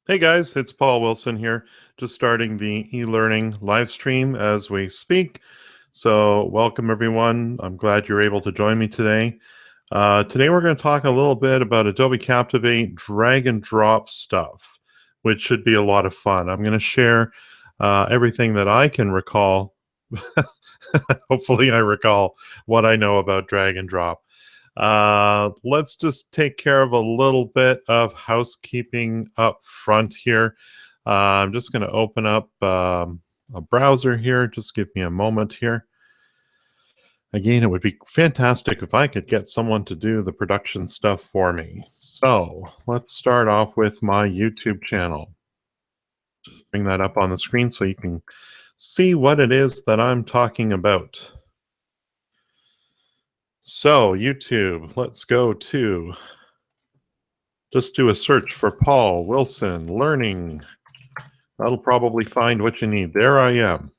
Hey guys, it's Paul Wilson here, just starting the eLearning live stream as we speak. So welcome everyone. I'm glad you're able to join me today. Today we're going to talk a little bit about Adobe Captivate drag and drop stuff, which should be a lot of fun. I'm going to share everything that I can recall. Hopefully I recall what I know about drag and drop. Let's just take care of a little bit of housekeeping up front here. I'm just going to open up a browser here. Just give me a moment here. Again, it would be fantastic if I could get someone to do the production stuff for me. So let's start off with my YouTube channel. Just bring that up on the screen so you can see what it is that I'm talking about. So YouTube, let's go to, just do a search for Paul Wilson Learning. That'll probably find what you need. There I am.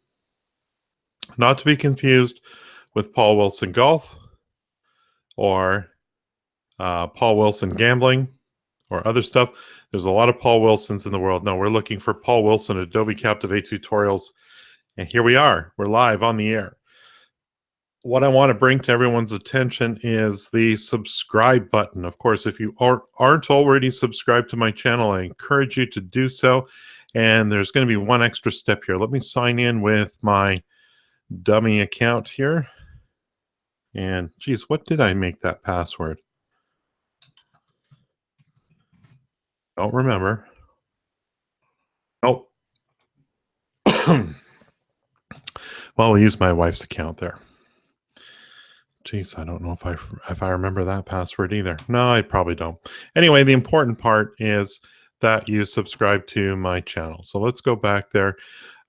Not to be confused with Paul Wilson Golf or Paul Wilson Gambling or other stuff. There's a lot of Paul Wilsons in the world. No, we're looking for Paul Wilson Adobe Captivate tutorials. And here we are. We're live on the air. What I want to bring to everyone's attention is the subscribe button. Of course, if you aren't already subscribed to my channel, I encourage you to do so. And there's going to be one extra step here. Let me sign in with my dummy account here. And geez, what did I make that password? Don't remember. Oh. Well, we'll use my wife's account there. Geez, I don't know if I remember that password either. No, I probably don't. Anyway, the important part is that you subscribe to my channel. So let's go back there.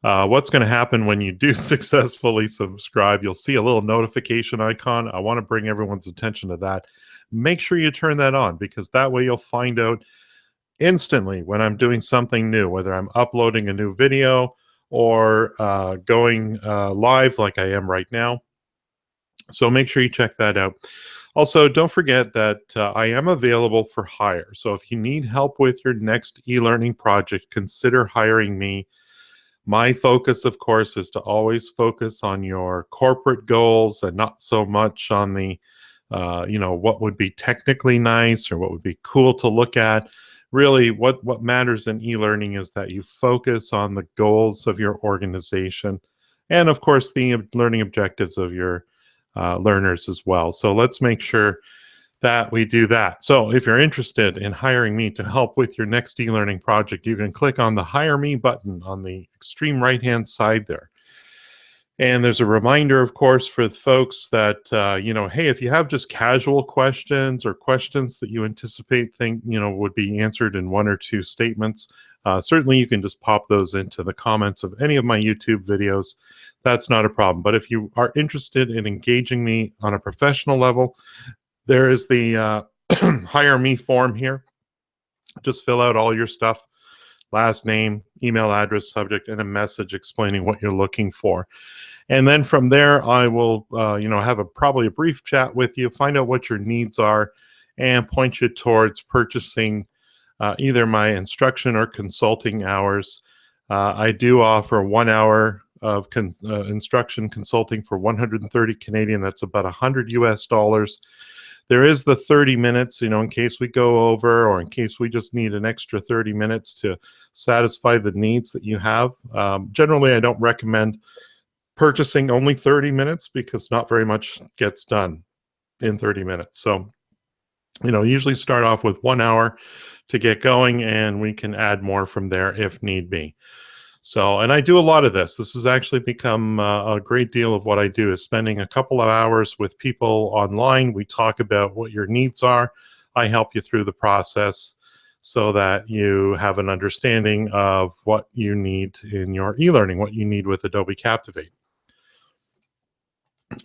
What's going to happen when you do successfully subscribe? You'll see a little notification icon. I want to bring everyone's attention to that. Make sure you turn that on, because that way you'll find out instantly when I'm doing something new, whether I'm uploading a new video or going live like I am right now. So make sure you check that out. Also, don't forget that I am available for hire. So if you need help with your next e-learning project, consider hiring me. My focus, of course, is to always focus on your corporate goals and not so much on the, what would be technically nice or what would be cool to look at. Really, what matters in e-learning is that you focus on the goals of your organization and, of course, the learning objectives of your learners as well. So let's make sure that we do that. So if you're interested in hiring me to help with your next e-learning project, you can click on the Hire Me button on the extreme right-hand side there. And there's a reminder, of course, for the folks that, hey, if you have just casual questions or questions that you anticipate would be answered in one or two statements, certainly you can just pop those into the comments of any of my YouTube videos. That's not a problem. But if you are interested in engaging me on a professional level, there is the Hire Me form here. Just fill out all your stuff. Last name, email address, subject, and a message explaining what you're looking for. And then from there, I will, have probably a brief chat with you, find out what your needs are, and point you towards purchasing either my instruction or consulting hours. I do offer 1 hour of instruction consulting for 130 Canadian. That's about $100 US. There is the 30 minutes, in case we go over or in case we just need an extra 30 minutes to satisfy the needs that you have. Generally, I don't recommend purchasing only 30 minutes because not very much gets done in 30 minutes. So, usually start off with 1 hour to get going, and we can add more from there if need be. So, and I do a lot of this. This has actually become a great deal of what I do, is spending a couple of hours with people online. We talk about what your needs are. I help you through the process so that you have an understanding of what you need in your e-learning, what you need with Adobe Captivate.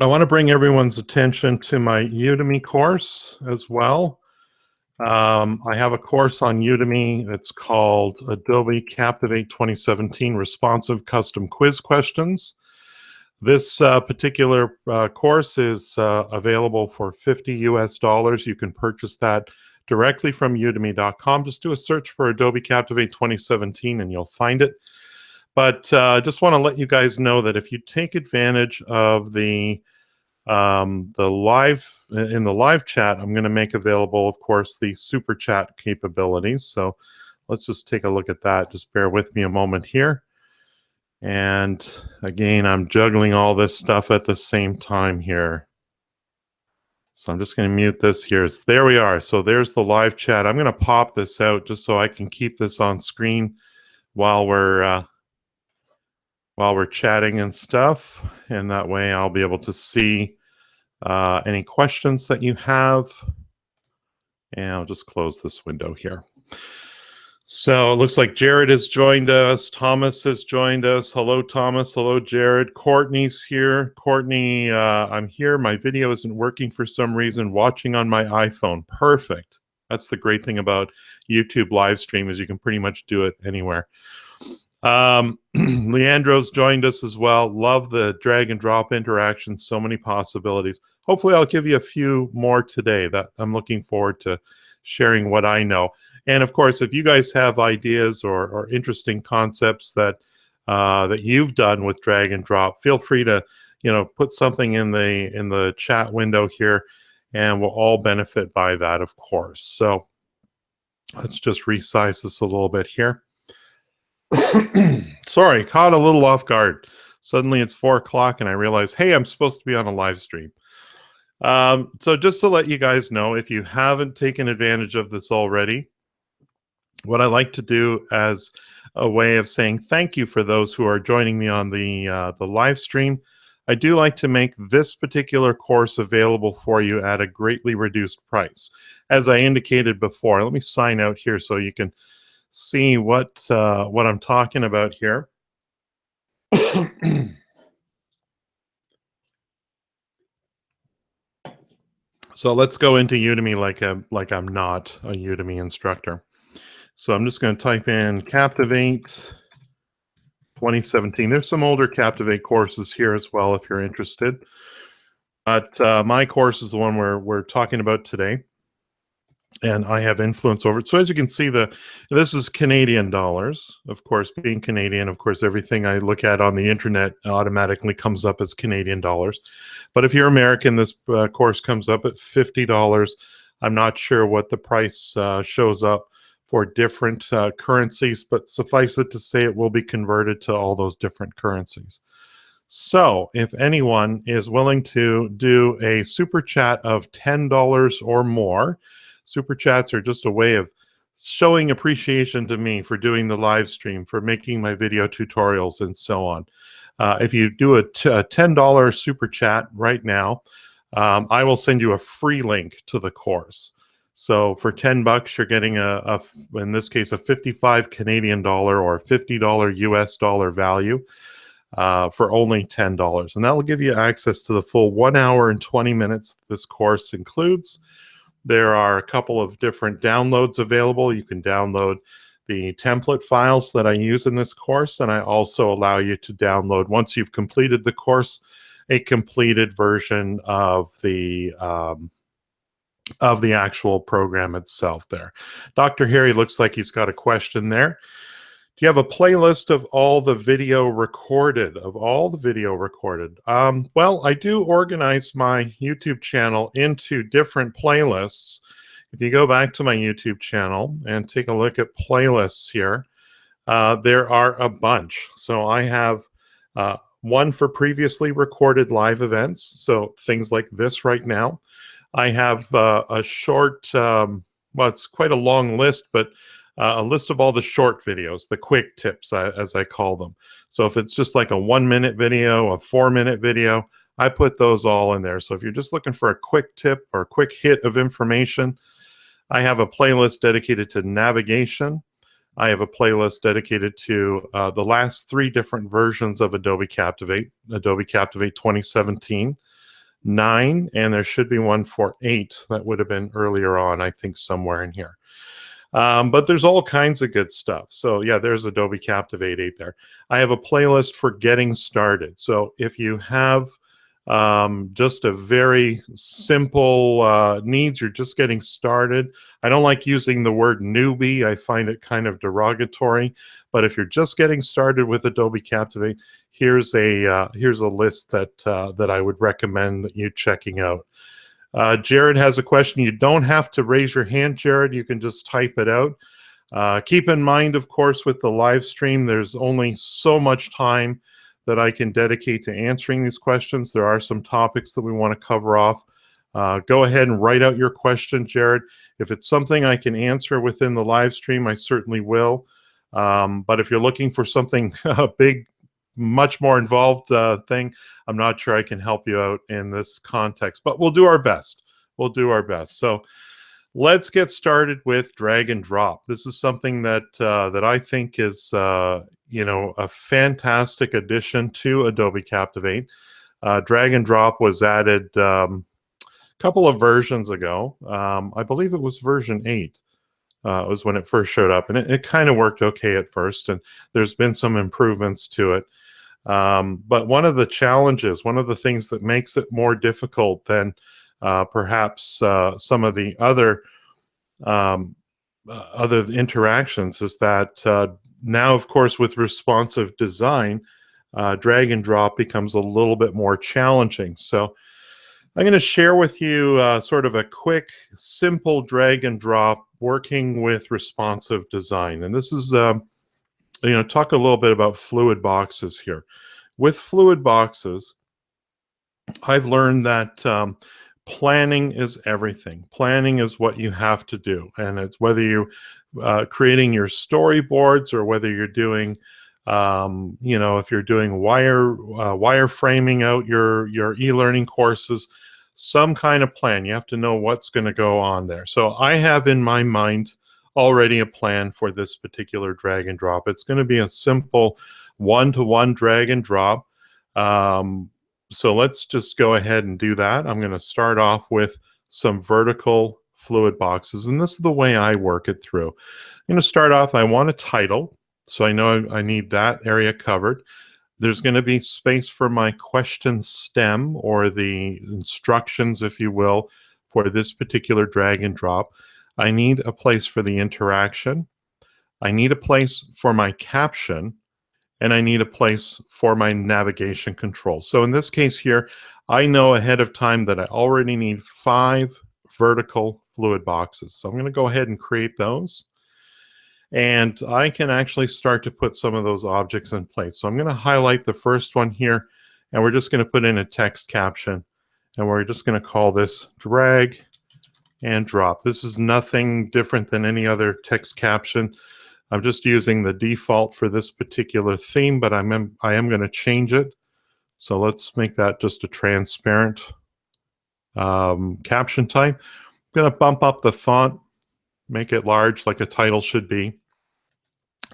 I want to bring everyone's attention to my Udemy course as well. I have a course on Udemy that's called Adobe Captivate 2017 Responsive Custom Quiz Questions. This particular course is available for $50 US. You can purchase that directly from udemy.com. Just do a search for Adobe Captivate 2017 and you'll find it. But I just want to let you guys know that if you take advantage of the live in the live chat, I'm going to make available, of course, the super chat capabilities. So let's just take a look at that. Just bear with me a moment here. And again, I'm juggling all this stuff at the same time here. So I'm just going to mute this here. There we are. So there's the live chat. I'm going to pop this out just so I can keep this on screen while we're chatting and stuff. And that way I'll be able to see any questions that you have. And I'll just close this window here. So it looks like Jared has joined us. Thomas has joined us. Hello, Thomas. Hello, Jared. Courtney's here. Courtney, I'm here. My video isn't working for some reason. Watching on my iPhone. Perfect. That's the great thing about YouTube live stream is you can pretty much do it anywhere. Leandro's joined us as well. Love the drag and drop interaction. So many possibilities. Hopefully I'll give you a few more today. That I'm looking forward to sharing what I know. And of course, if you guys have ideas or interesting concepts that that you've done with drag and drop, feel free to put something in the chat window here, and we'll all benefit by that, of course. So let's just resize this a little bit here. Sorry, caught a little off guard. Suddenly it's 4 o'clock and I realize, hey, I'm supposed to be on a live stream. So just to let you guys know, if you haven't taken advantage of this already, what I like to do as a way of saying thank you for those who are joining me on the live stream, I do like to make this particular course available for you at a greatly reduced price. As I indicated before, let me sign out here so you can see what I'm talking about here. So let's go into Udemy like I'm not a Udemy instructor. So I'm just going to type in Captivate 2017. There's some older Captivate courses here as well if you're interested. But my course is the one we're talking about today. And I have influence over it. So as you can see, this is Canadian dollars. Of course, being Canadian, of course, everything I look at on the internet automatically comes up as Canadian dollars. But if you're American, this course comes up at $50. I'm not sure what the price shows up for different currencies, but suffice it to say it will be converted to all those different currencies. So if anyone is willing to do a super chat of $10 or more, super chats are just a way of showing appreciation to me for doing the live stream, for making my video tutorials, and so on. If you do a $10 super chat right now, I will send you a free link to the course. So for $10, you're getting in this case, a 55 Canadian dollar or $50 US dollar value for only $10. And that will give you access to the full 1 hour and 20 minutes this course includes. There are a couple of different downloads available. You can download the template files that I use in this course, and I also allow you to download, once you've completed the course, a completed version of the actual program itself there. Dr. Harry looks like he's got a question there. Do you have a playlist of all the video recorded? Well, I do organize my YouTube channel into different playlists. If you go back to my YouTube channel and take a look at playlists here, there are a bunch. So I have one for previously recorded live events, so things like this right now. I have a short, well, it's quite a long list, but a list of all the short videos, the quick tips, as I call them. So if it's just like a 1-minute video, a 4-minute video, I put those all in there. So if you're just looking for a quick tip or a quick hit of information, I have a playlist dedicated to navigation. I have a playlist dedicated to the last 3 different versions of Adobe Captivate 2017. 9, and there should be one for 8 that would have been earlier on, I think somewhere in here. But there's all kinds of good stuff. So yeah, there's Adobe Captivate 8 there. I have a playlist for getting started. So if you have Just a very simple needs. You're just getting started. I don't like using the word newbie. I find it kind of derogatory. But if you're just getting started with Adobe Captivate, here's a list that I would recommend you checking out. Jared has a question. You don't have to raise your hand, Jared. You can just type it out. Keep in mind, of course, with the live stream, there's only so much time that I can dedicate to answering these questions. There are some topics that we want to cover off. Go ahead and write out your question, Jared. If it's something I can answer within the live stream, I certainly will. But if you're looking for something big, much more involved thing, I'm not sure I can help you out in this context, but we'll do our best. We'll do our best. So let's get started with drag and drop. This is something that that I think is a fantastic addition to Adobe Captivate. Drag and drop was added a couple of versions ago. I believe it was version 8. Was when it first showed up, and it kind of worked okay at first, and there's been some improvements to it. But one of the challenges, one of the things that makes it more difficult than perhaps some of the other interactions is that now, of course, with responsive design, drag and drop becomes a little bit more challenging. So I'm going to share with you sort of a quick, simple drag and drop working with responsive design. And this is, talk a little bit about fluid boxes here. With fluid boxes, I've learned that planning is everything. Planning is what you have to do. And it's whether you're creating your storyboards or whether you're doing if you're doing wireframing out your e-learning courses, some kind of plan. You have to know what's going to go on there. So I have in my mind already a plan for this particular drag and drop. It's going to be a simple one-to-one drag and drop. So let's just go ahead and do that. I'm going to start off with some vertical fluid boxes, and this is the way I work it through. I'm going to start off, I want a title. So I know I need that area covered. There's going to be space for my question stem, or the instructions, if you will, for this particular drag and drop. I need a place for the interaction. I need a place for my caption, and I need a place for my navigation control. So in this case here, I know ahead of time that I already need 5 vertical fluid boxes. So I'm going to go ahead and create those. And I can actually start to put some of those objects in place. So I'm going to highlight the first one here, and we're just going to put in a text caption, and we're just going to call this drag and drop. This is nothing different than any other text caption. I'm just using the default for this particular theme, but I am going to change it. So let's make that just a transparent caption type. I'm going to bump up the font, make it large like a title should be.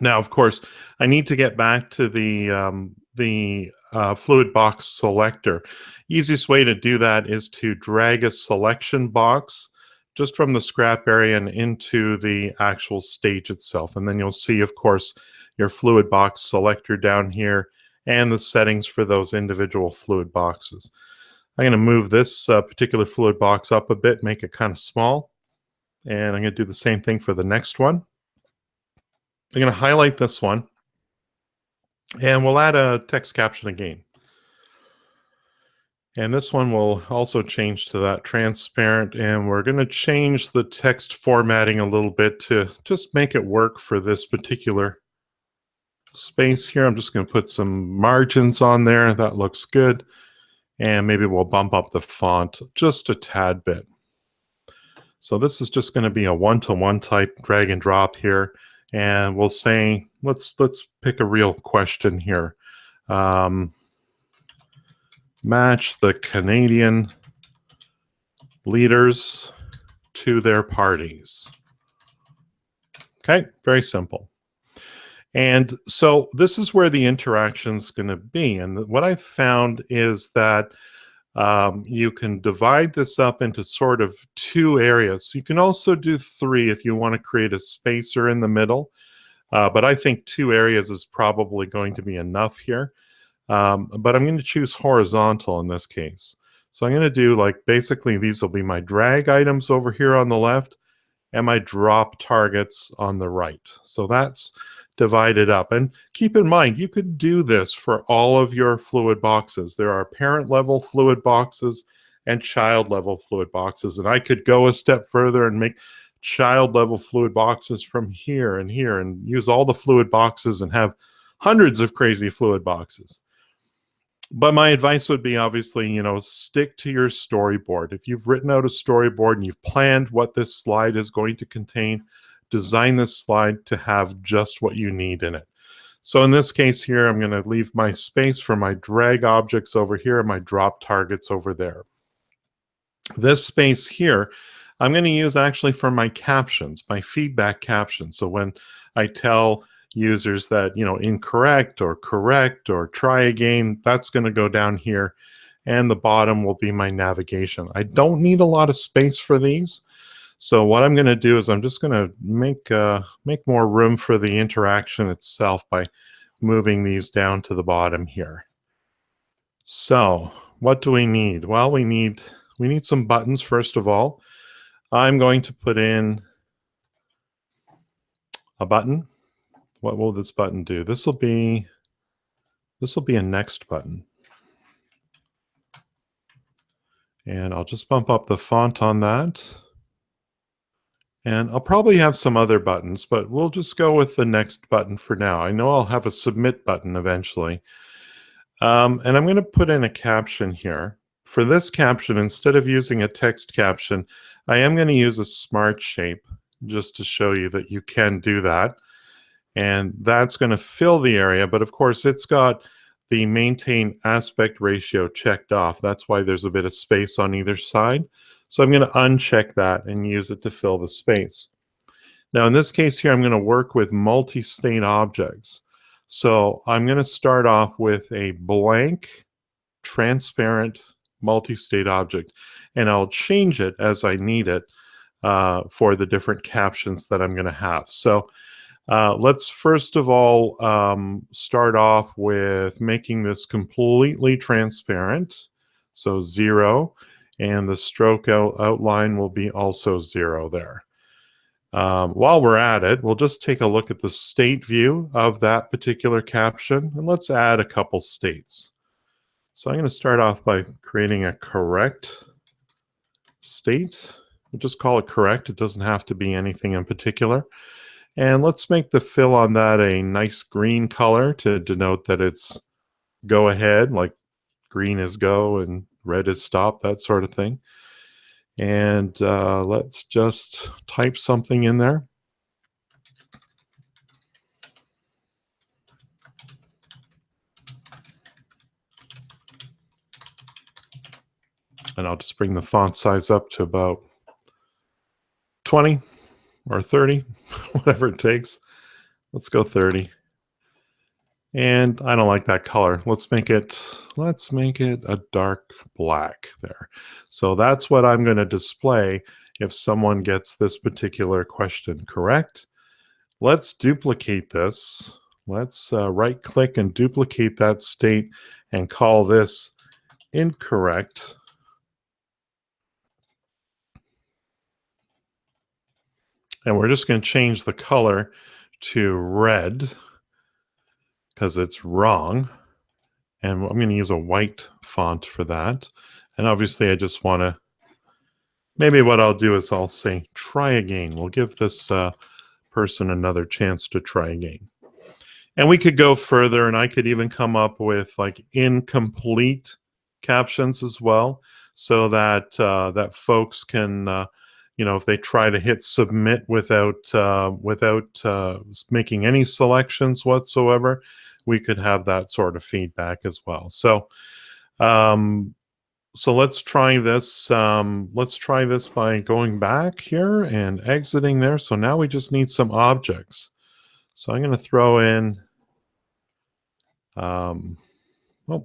Now, of course, I need to get back to the fluid box selector. Easiest way to do that is to drag a selection box just from the scrap area and into the actual stage itself. And then you'll see, of course, your fluid box selector down here and the settings for those individual fluid boxes. I'm going to move this particular fluid box up a bit, make it kind of small. And I'm going to do the same thing for the next one. I'm going to highlight this one, and we'll add a text caption again. And this one will also change to that transparent, and we're going to change the text formatting a little bit to just make it work for this particular space here. I'm just going to put some margins on there. That looks good. And maybe we'll bump up the font just a tad bit. So this is just going to be a one-to-one type drag and drop here. And we'll say, let's pick a real question here. Match the Canadian leaders to their parties. Okay, very simple. And so this is where the interaction is going to be. And what I found is that you can divide this up into sort of 2 areas. You can also do 3 if you want to create a spacer in the middle. But I think 2 areas is probably going to be enough here. but I'm going to choose horizontal in this case. So I'm going to do like, basically these will be my drag items over here on the left and my drop targets on the right. So that's divided up. And keep in mind, you could do this for all of your fluid boxes. There are parent level fluid boxes and child level fluid boxes. And I could go a step further and make child level fluid boxes from here and here and use all the fluid boxes and have hundreds of crazy fluid boxes. But my advice would be, obviously, stick to your storyboard. If you've written out a storyboard and you've planned what this slide is going to contain, design this slide to have just what you need in it. So in this case here, I'm going to leave my space for my drag objects over here and my drop targets over there. This space here, I'm going to use actually for my captions, my feedback captions. So when I tell users that, incorrect or correct or try again, that's going to go down here. And the bottom will be my navigation. I don't need a lot of space for these. So what I'm going to do is I'm just going to make more room for the interaction itself by moving these down to the bottom here. So what do we need? Well, we need some buttons, first of all. I'm going to put in a button. What will this button do? This will be a next button. And I'll just bump up the font on that. And I'll probably have some other buttons, but we'll just go with the next button for now. I know I'll have a submit button eventually. And I'm going to put in a caption here. For this caption, instead of using a text caption, I am going to use a smart shape just to show you that you can do that. And that's going to fill the area, but of course it's got the maintain aspect ratio checked off. That's why there's a bit of space on either side. So I'm going to uncheck that and use it to fill the space. Now in this case here, I'm going to work with multi-state objects. So I'm going to start off with a blank, transparent multi-state object, and I'll change it as I need it for the different captions that I'm going to have. So let's first of all start off with making this completely transparent. So 0, and the stroke outline will be also 0 there. While we're at it, we'll just take a look at the state view of that particular caption, and let's add a couple states. So I'm going to start off by creating a correct state. We'll just call it correct. It doesn't have to be anything in particular. And let's make the fill on that a nice green color to denote that it's go ahead, like green is go and red is stop, that sort of thing. And let's just type something in there. And I'll just bring the font size up to about 20 or 30, whatever it takes. Let's go 30. And I don't like that color. Let's make it a dark black there. So that's what I'm going to display if someone gets this particular question correct. Let's duplicate this. Let's right click and duplicate that state and call this incorrect. And we're just going to change the color to red because it's wrong. And I'm going to use a white font for that. And obviously I just want to, maybe what I'll do is I'll say try again. We'll give this person another chance to try again. And we could go further, and I could even come up with like incomplete captions as well, so that that folks can if they try to hit submit without making any selections whatsoever, we could have that sort of feedback as well. So so let's try this. Let's try this by going back here and exiting there. So now we just need some objects. So I'm going to throw in, oh,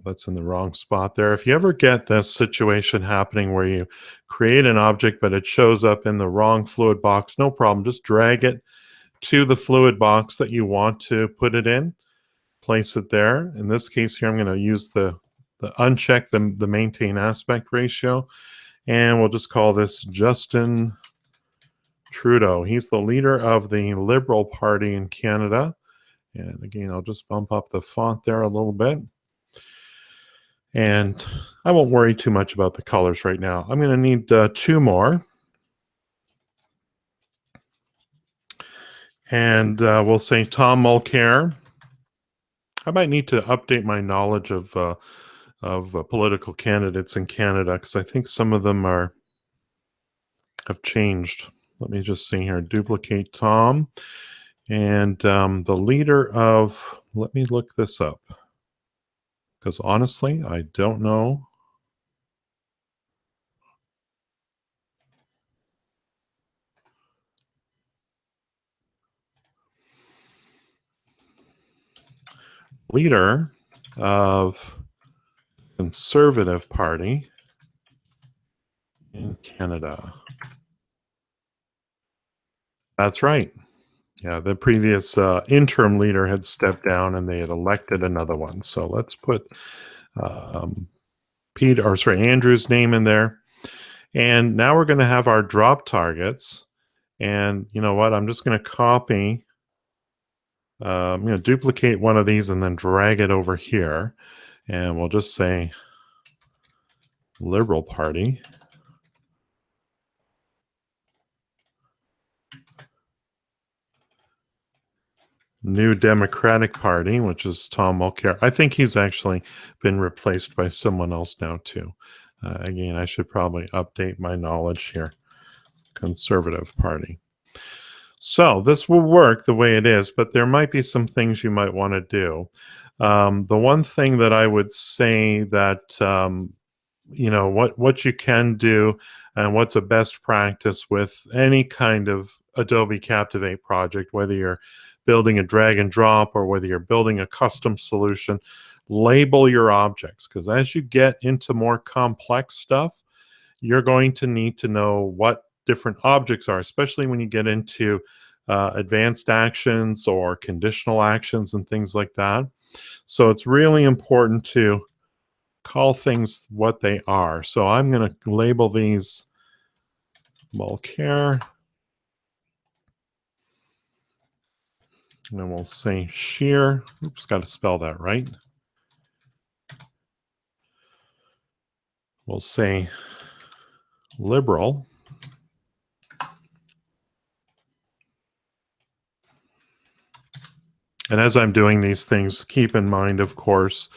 that's in the wrong spot there. If you ever get this situation happening where you create an object, but it shows up in the wrong fluid box, no problem. Just drag it to the fluid box that you want to put it in. place it there. In this case here, I'm going to use the uncheck the maintain aspect ratio, and we'll just call this Justin Trudeau. He's the leader of the Liberal Party in Canada. And again, I'll just bump up the font there a little bit. And I won't worry too much about the colors right now. I'm going to need 2 more. And we'll say Tom Mulcair. I might need to update my knowledge of political candidates in Canada, because I think some of them have changed. Let me just see here. Duplicate Tom. And the leader of, let me look this up, because honestly, I don't know. Leader of Conservative Party in Canada. That's right. Yeah, the previous interim leader had stepped down and they had elected another one. So let's put Andrew's name in there. And now we're going to have our drop targets. And you know what? I'm just going to copy, I'm going to duplicate one of these and then drag it over here. And we'll just say Liberal Party. New Democratic Party, which is Tom Mulcair. I think he's actually been replaced by someone else now too. Again, I should probably update my knowledge here. Conservative Party. So this will work the way it is, but there might be some things you might want to do. The one thing that I would say that you know, what you can do and what's a best practice with any kind of Adobe Captivate project, whether you're building a drag and drop or whether you're building a custom solution, label your objects, because as you get into more complex stuff, you're going to need to know what different objects are, especially when you get into advanced actions or conditional actions and things like that. So it's really important to call things what they are. So I'm going to label these Mulcair. And then we'll say shear. Oops, got to spell that right. We'll say liberal. And as I'm doing these things, keep in mind, of course,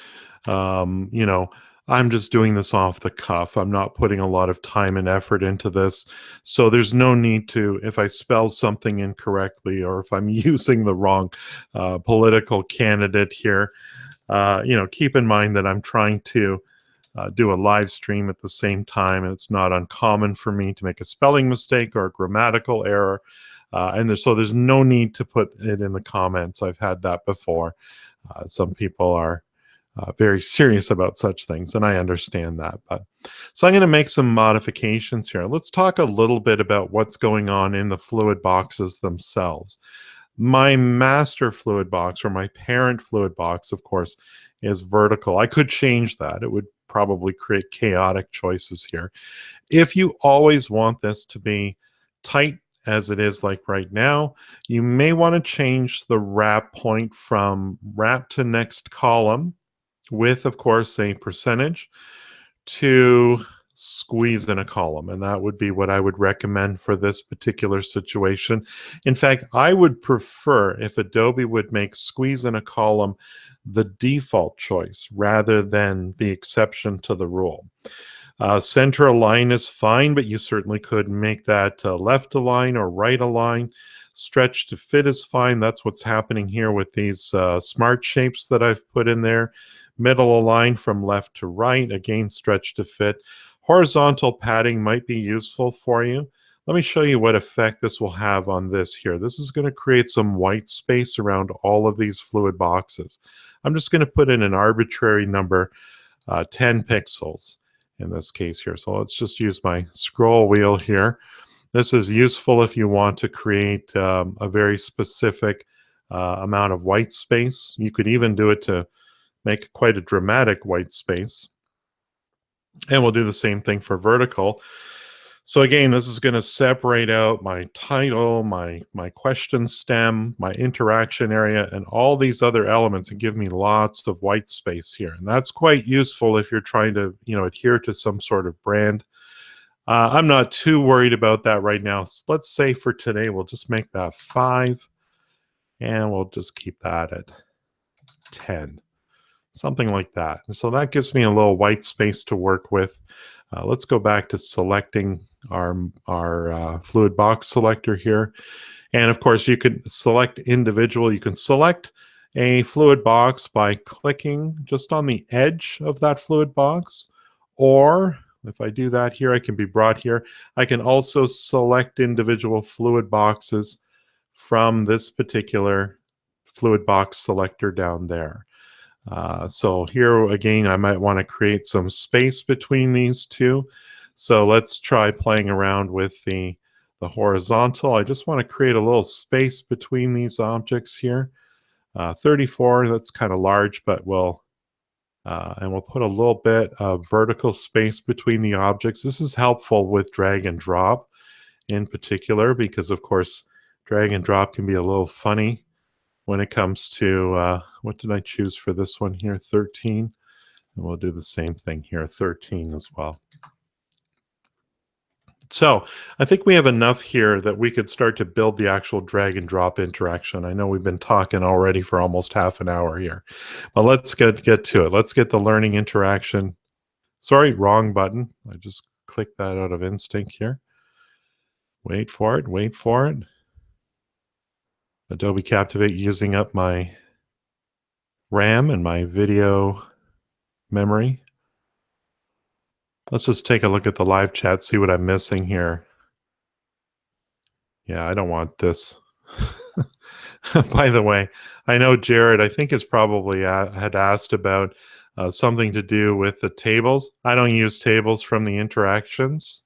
you know, I'm just doing this off the cuff. I'm not putting a lot of time and effort into this. So there's no need to, if I spell something incorrectly or if I'm using the wrong political candidate here, you know, keep in mind that I'm trying to do a live stream at the same time. And it's not uncommon for me to make a spelling mistake or a grammatical error. So there's no need to put it in the comments. I've had that before. Some people are very serious about such things, and I understand that. So I'm going to make some modifications here. Let's talk a little bit about what's going on in the fluid boxes themselves. My master fluid box, or my parent fluid box, of course, is vertical. I could change that. It would probably create chaotic choices here. If you always want this to be tight as it is like right now, you may want to change the wrap point from wrap to next column with, of course, a percentage to squeeze in a column. And that would be what I would recommend for this particular situation. In fact, I would prefer if Adobe would make squeeze in a column the default choice rather than the exception to the rule. Center align is fine, but you certainly could make that left align or right align. Stretch to fit is fine. That's what's happening here with these smart shapes that I've put in there. Middle align from left to right, again, stretch to fit. Horizontal padding might be useful for you. Let me show you what effect this will have on this here. This is going to create some white space around all of these fluid boxes. I'm just going to put in an arbitrary number, 10 pixels in this case here. So let's just use my scroll wheel here. This is useful if you want to create a very specific amount of white space. You could even do it to make quite a dramatic white space. And we'll do the same thing for vertical. So again, this is going to separate out my title, my question stem, my interaction area, and all these other elements and give me lots of white space here. And that's quite useful if you're trying to, adhere to some sort of brand. I'm not too worried about that right now. So let's say for today, we'll just make that 5, and we'll just keep that at 10. Something like that. And so that gives me a little white space to work with. Let's go back to selecting our fluid box selector here. And of course, you can select individual. You can select a fluid box by clicking just on the edge of that fluid box. Or if I do that here, I can be brought here. I can also select individual fluid boxes from this particular fluid box selector down there. So here again, I might want to create some space between these two. So let's try playing around with the horizontal. I just want to create a little space between these objects here. 34, that's kind of large, but we'll put a little bit of vertical space between the objects. This is helpful with drag and drop in particular, because of course, drag and drop can be a little funny when it comes to, what did I choose for this one here? 13. And we'll do the same thing here, 13 as well. So I think we have enough here that we could start to build the actual drag and drop interaction. I know we've been talking already for almost half an hour here, but let's get to it. Let's get the learning interaction. Sorry, wrong button. I just clicked that out of instinct here. Wait for it, wait for it. Adobe Captivate using up my RAM and my video memory. Let's just take a look at the live chat, see what I'm missing here. Yeah, I don't want this. By the way, I know Jared, I think, has probably had asked about something to do with the tables. I don't use tables from the interactions.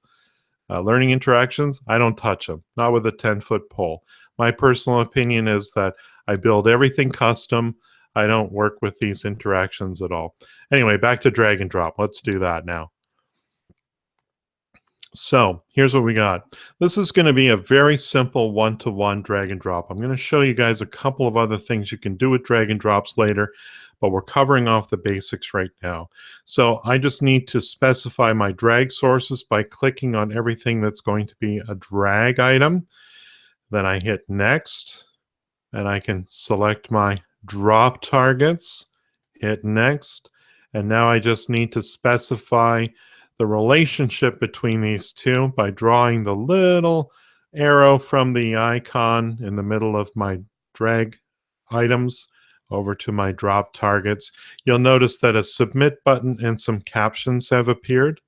Learning interactions, I don't touch them, not with a 10-foot pole. My personal opinion is that I build everything custom. I don't work with these interactions at all. Anyway, back to drag and drop. Let's do that now. So here's what we got. This is going to be a very simple one-to-one drag and drop. I'm going to show you guys a couple of other things you can do with drag and drops later, but we're covering off the basics right now. So I just need to specify my drag sources by clicking on everything that's going to be a drag item. Then I hit next, and I can select my drop targets, hit next, and now I just need to specify the relationship between these two by drawing the little arrow from the icon in the middle of my drag items over to my drop targets. You'll notice that a submit button and some captions have appeared,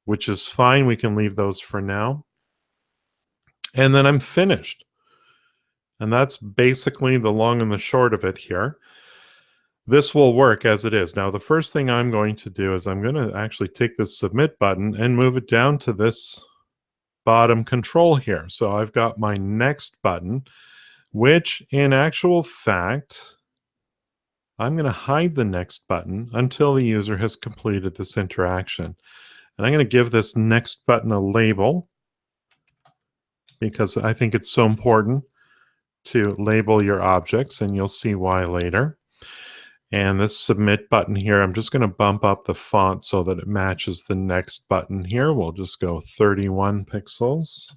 which is fine. We can leave those for now. And then I'm finished. And that's basically the long and the short of it here. This will work as it is. Now, the first thing I'm going to do is I'm going to actually take this submit button and move it down to this bottom control here. So I've got my next button, which in actual fact, I'm going to hide the next button until the user has completed this interaction. And I'm going to give this next button a label because I think it's so important to label your objects, and you'll see why later. And this submit button here, I'm just going to bump up the font so that it matches the next button here. We'll just go 31 pixels.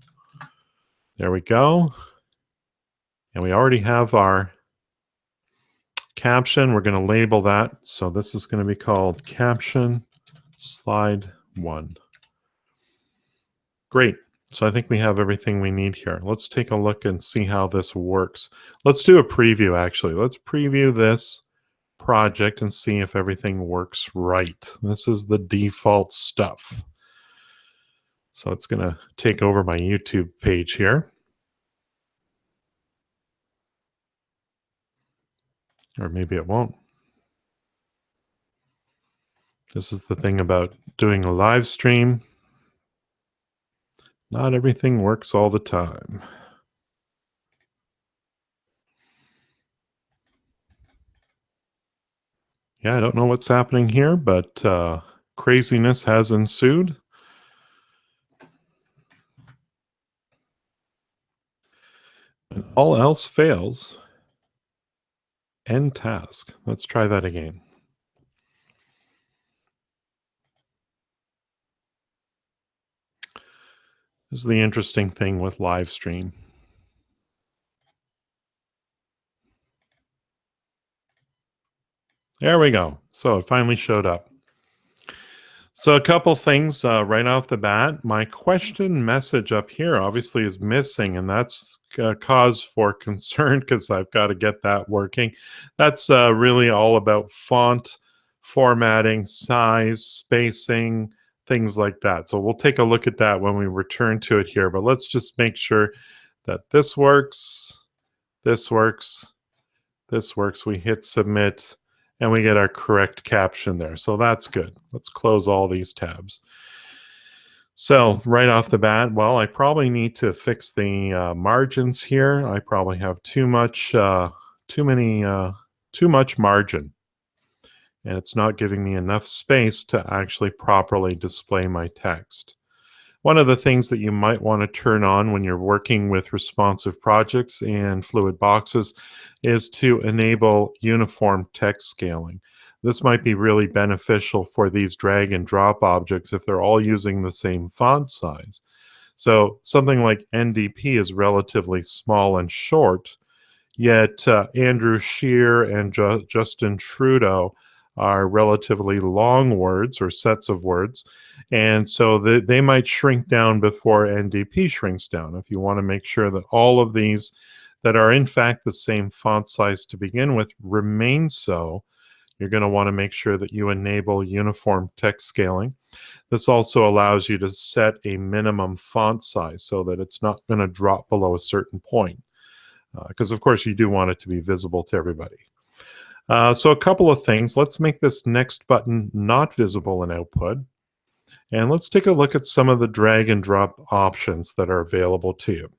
There we go. And we already have our caption. We're going to label that. So this is going to be called Caption Slide 1. Great. So I think we have everything we need here. Let's take a look and see how this works. Let's do a preview, actually. Let's preview this project and see if everything works right. This is the default stuff. So it's going to take over my YouTube page here. Or maybe it won't. This is the thing about doing a live stream. Not everything works all the time. Yeah, I don't know what's happening here, but craziness has ensued. And all else fails, end task. Let's try that again. This is the interesting thing with live stream. There we go. So it finally showed up. So a couple things right off the bat. My question message up here obviously is missing, and that's a cause for concern because I've got to get that working. That's really all about font formatting, size, spacing, things like that. So we'll take a look at that when we return to it here. But let's just make sure that this works, this works, this works. We hit submit and we get our correct caption there. So that's good. Let's close all these tabs. So right off the bat, well, I probably need to fix the margins here. I probably have too much margin, and it's not giving me enough space to actually properly display my text. One of the things that you might want to turn on when you're working with responsive projects and fluid boxes is to enable uniform text scaling. This might be really beneficial for these drag and drop objects if they're all using the same font size. So something like NDP is relatively small and short, yet Andrew Scheer and Justin Trudeau are relatively long words or sets of words. And so they might shrink down before NDP shrinks down. If you want to make sure that all of these that are in fact the same font size to begin with remain so, you're going to want to make sure that you enable uniform text scaling. This also allows you to set a minimum font size so that it's not going to drop below a certain point. Because of course you do want it to be visible to everybody. So a couple of things. Let's make this next button not visible in output. And let's take a look at some of the drag and drop options that are available to you.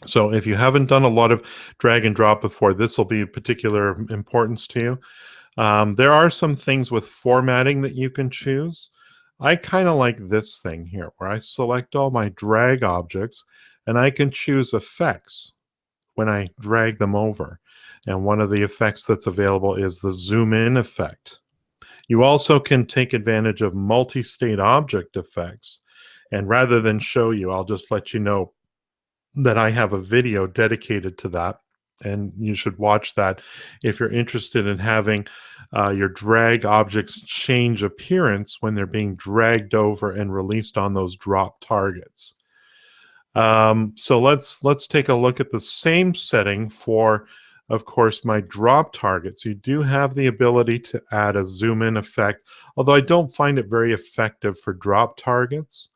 So if you haven't done a lot of drag and drop before, this will be of particular importance to you. There are some things with formatting that you can choose. I kind of like this thing here where I select all my drag objects and I can choose effects when I drag them over. And one of the effects that's available is the zoom in effect. You also can take advantage of multi-state object effects. And rather than show you, I'll just let you know that I have a video dedicated to that. And you should watch that if you're interested in having your drag objects change appearance when they're being dragged over and released on those drop targets. So let's take a look at the same setting for, of course, my drop targets. You do have the ability to add a zoom in effect, although I don't find it very effective for drop targets.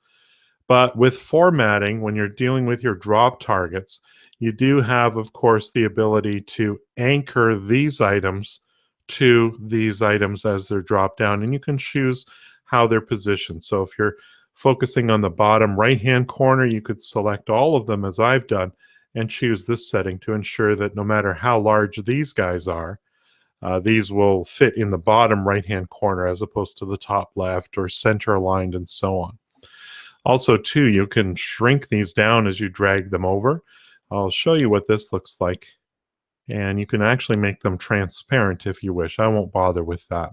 But with formatting, when you're dealing with your drop targets, you do have, of course, the ability to anchor these items to these items as they're dropped down, and you can choose how they're positioned. So if you're focusing on the bottom right-hand corner, you could select all of them as I've done and choose this setting to ensure that no matter how large these guys are, these will fit in the bottom right-hand corner as opposed to the top left or center aligned and so on. Also, too, you can shrink these down as you drag them over. I'll show you what this looks like. And you can actually make them transparent if you wish. I won't bother with that.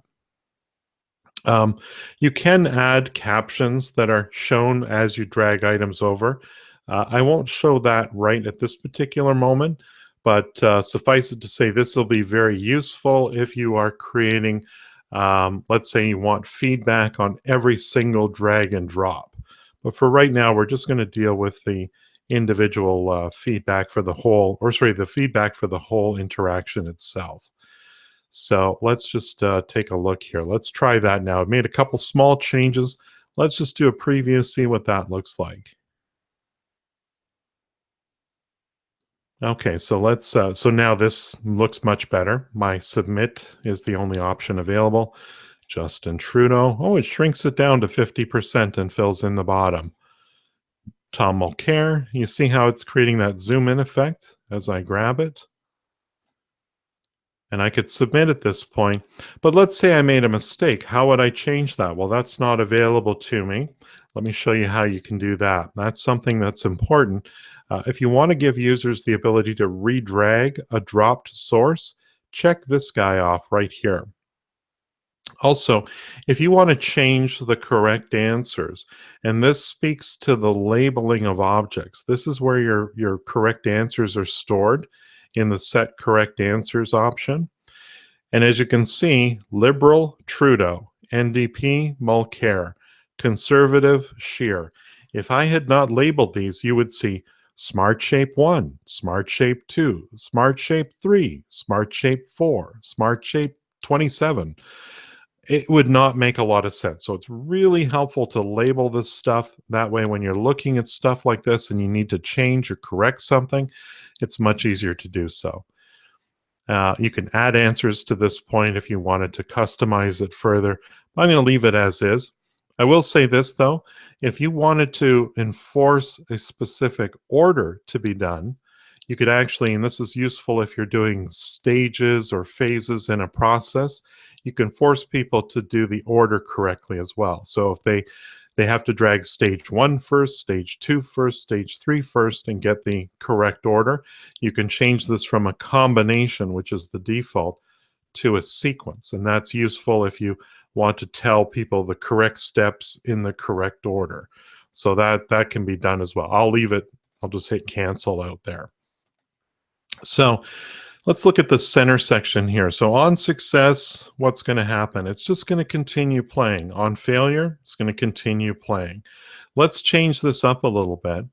You can add captions that are shown as you drag items over. I won't show that right at this particular moment, but suffice it to say this will be very useful if you are creating, let's say you want feedback on every single drag and drop. But for right now, we're just going to deal with the individual feedback for the whole, or sorry, the feedback for the whole interaction itself. So let's just take a look here. Let's try that now. I've made a couple small changes. Let's just do a preview, see what that looks like. Okay, so let's, so now this looks much better. My submit is the only option available. Justin Trudeau. Oh, it shrinks it down to 50% and fills in the bottom. Tom Mulcair. You see how it's creating that zoom in effect as I grab it? and I could submit at this point. But let's say I made a mistake. How would I change that? Well, that's not available to me. Let me show you how you can do that. That's something that's important. If you want to give users the ability to redrag a dropped source, check this guy off right here. Also, if you want to change the correct answers, and this speaks to the labeling of objects, this is where your correct answers are stored in the Set Correct Answers option. And as you can see, Liberal, Trudeau, NDP, Mulcair, Conservative, Scheer. If I had not labeled these, you would see Smart Shape 1, Smart Shape 2, Smart Shape 3, Smart Shape 4, Smart Shape 27. It would not make a lot of sense. So it's really helpful to label this stuff. That way, when you're looking at stuff like this and you need to change or correct something, it's much easier to do so. You can add answers to this point if you wanted to customize it further. I'm going to leave it as is. I will say this, though. If you wanted to enforce a specific order to be done, you could actually, and this is useful if you're doing stages or phases in a process, you can force people to do the order correctly as well. So if they have to drag stage 1 first, stage 2 first, stage 3 first, and get the correct order, you can change this from a combination, which is the default, to a sequence. And that's useful if you want to tell people the correct steps in the correct order. So that can be done as well. I'll leave it. I'll just hit cancel out there. So let's look at the center section here. So on success, what's going to happen? It's just going to continue playing. On failure, it's going to continue playing. Let's change this up a little bit.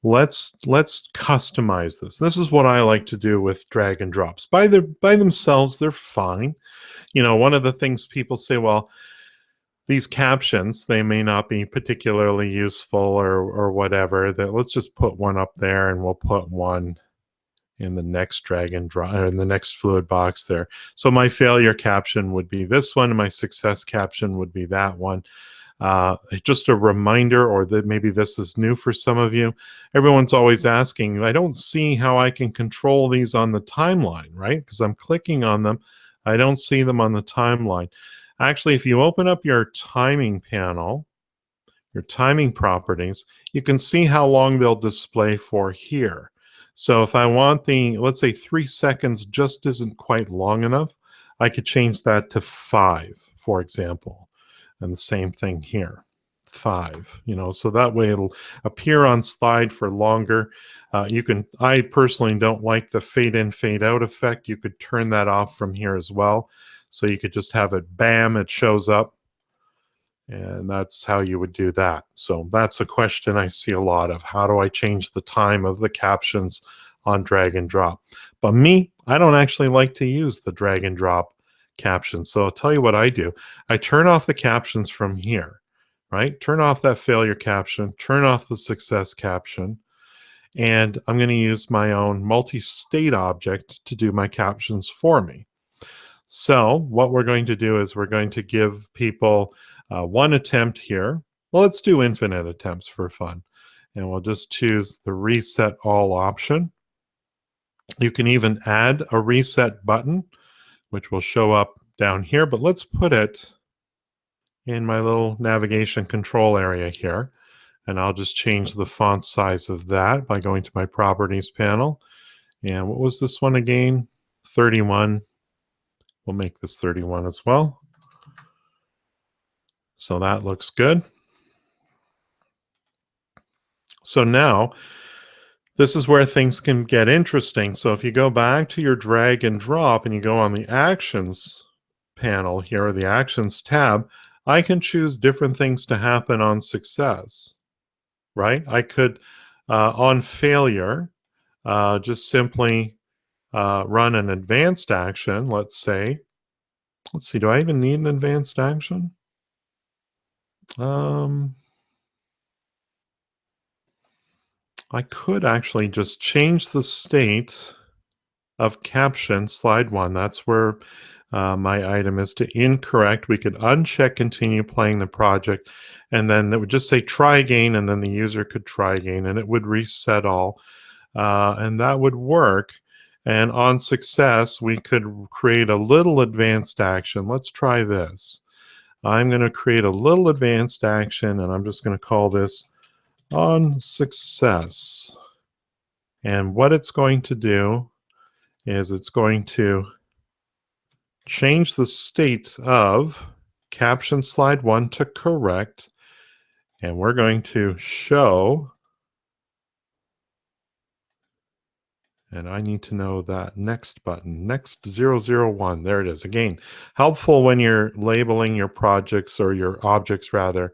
Let's customize this. This is what I like to do with drag and drops. By themselves, they're fine. You know, one of the things people say, well, these captions, they may not be particularly useful or whatever. That let's just put one up there and we'll put one in the next drag and drop, in the next fluid box there. So my failure caption would be this one, and my success caption would be that one. Just a reminder, or that maybe this is new for some of you. Everyone's always asking, I don't see how I can control these on the timeline, right? Because I'm clicking on them. I don't see them on the timeline. Actually, if you open up your timing panel, your timing properties, you can see how long they'll display for here. So if I want let's say 3 seconds just isn't quite long enough, I could change that to 5, for example. And the same thing here, 5, so that way it'll appear on slide for longer. I personally don't like the fade in, fade out effect. You could turn that off from here as well. So you could just have it, bam, it shows up. And that's how you would do that. So that's a question I see a lot of. How do I change the time of the captions on drag and drop? But me, I don't actually like to use the drag and drop captions. So I'll tell you what I do. I turn off the captions from here, right? Turn off that failure caption, turn off the success caption, and I'm going to use my own multi-state object to do my captions for me. So what we're going to do is we're going to give people one attempt here. Well, let's do infinite attempts for fun. And we'll just choose the reset all option. You can even add a reset button, which will show up down here, but let's put it in my little navigation control area here. And I'll just change the font size of that by going to my properties panel. And what was this one again? 31. We'll make this 31 as well. So that looks good. So now, this is where things can get interesting. So if you go back to your drag and drop and you go on the Actions panel here, or the Actions tab, I can choose different things to happen on success, right? I could, on failure, just simply run an advanced action, let's say. Let's see, do I even need an advanced action? I could actually just change the state of caption, slide 1. That's where my item is, to incorrect. We could uncheck continue playing the project, and then it would just say try again, and then the user could try again, and it would reset all. And that would work. And on success, we could create a little advanced action. Let's try this. I'm going to create a little advanced action, and I'm just going to call this on success. And what it's going to do is it's going to change the state of caption slide 1 to correct, and we're going to show, and I need to know that next button, next 001. There it is. Again, helpful when you're labeling your projects or your objects rather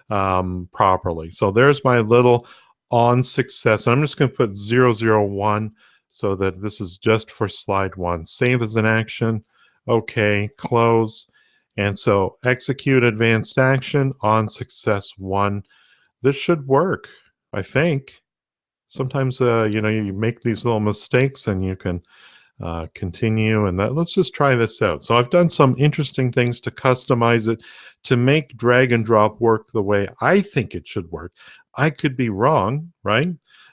properly. So there's my little on success. I'm just going to put 001 so that this is just for slide 1. Save as an action. Okay, close. And so execute advanced action on success 1. This should work, I think. Sometimes, you make these little mistakes and you can continue. And let's just try this out. So I've done some interesting things to customize it to make drag and drop work the way I think it should work. I could be wrong, right?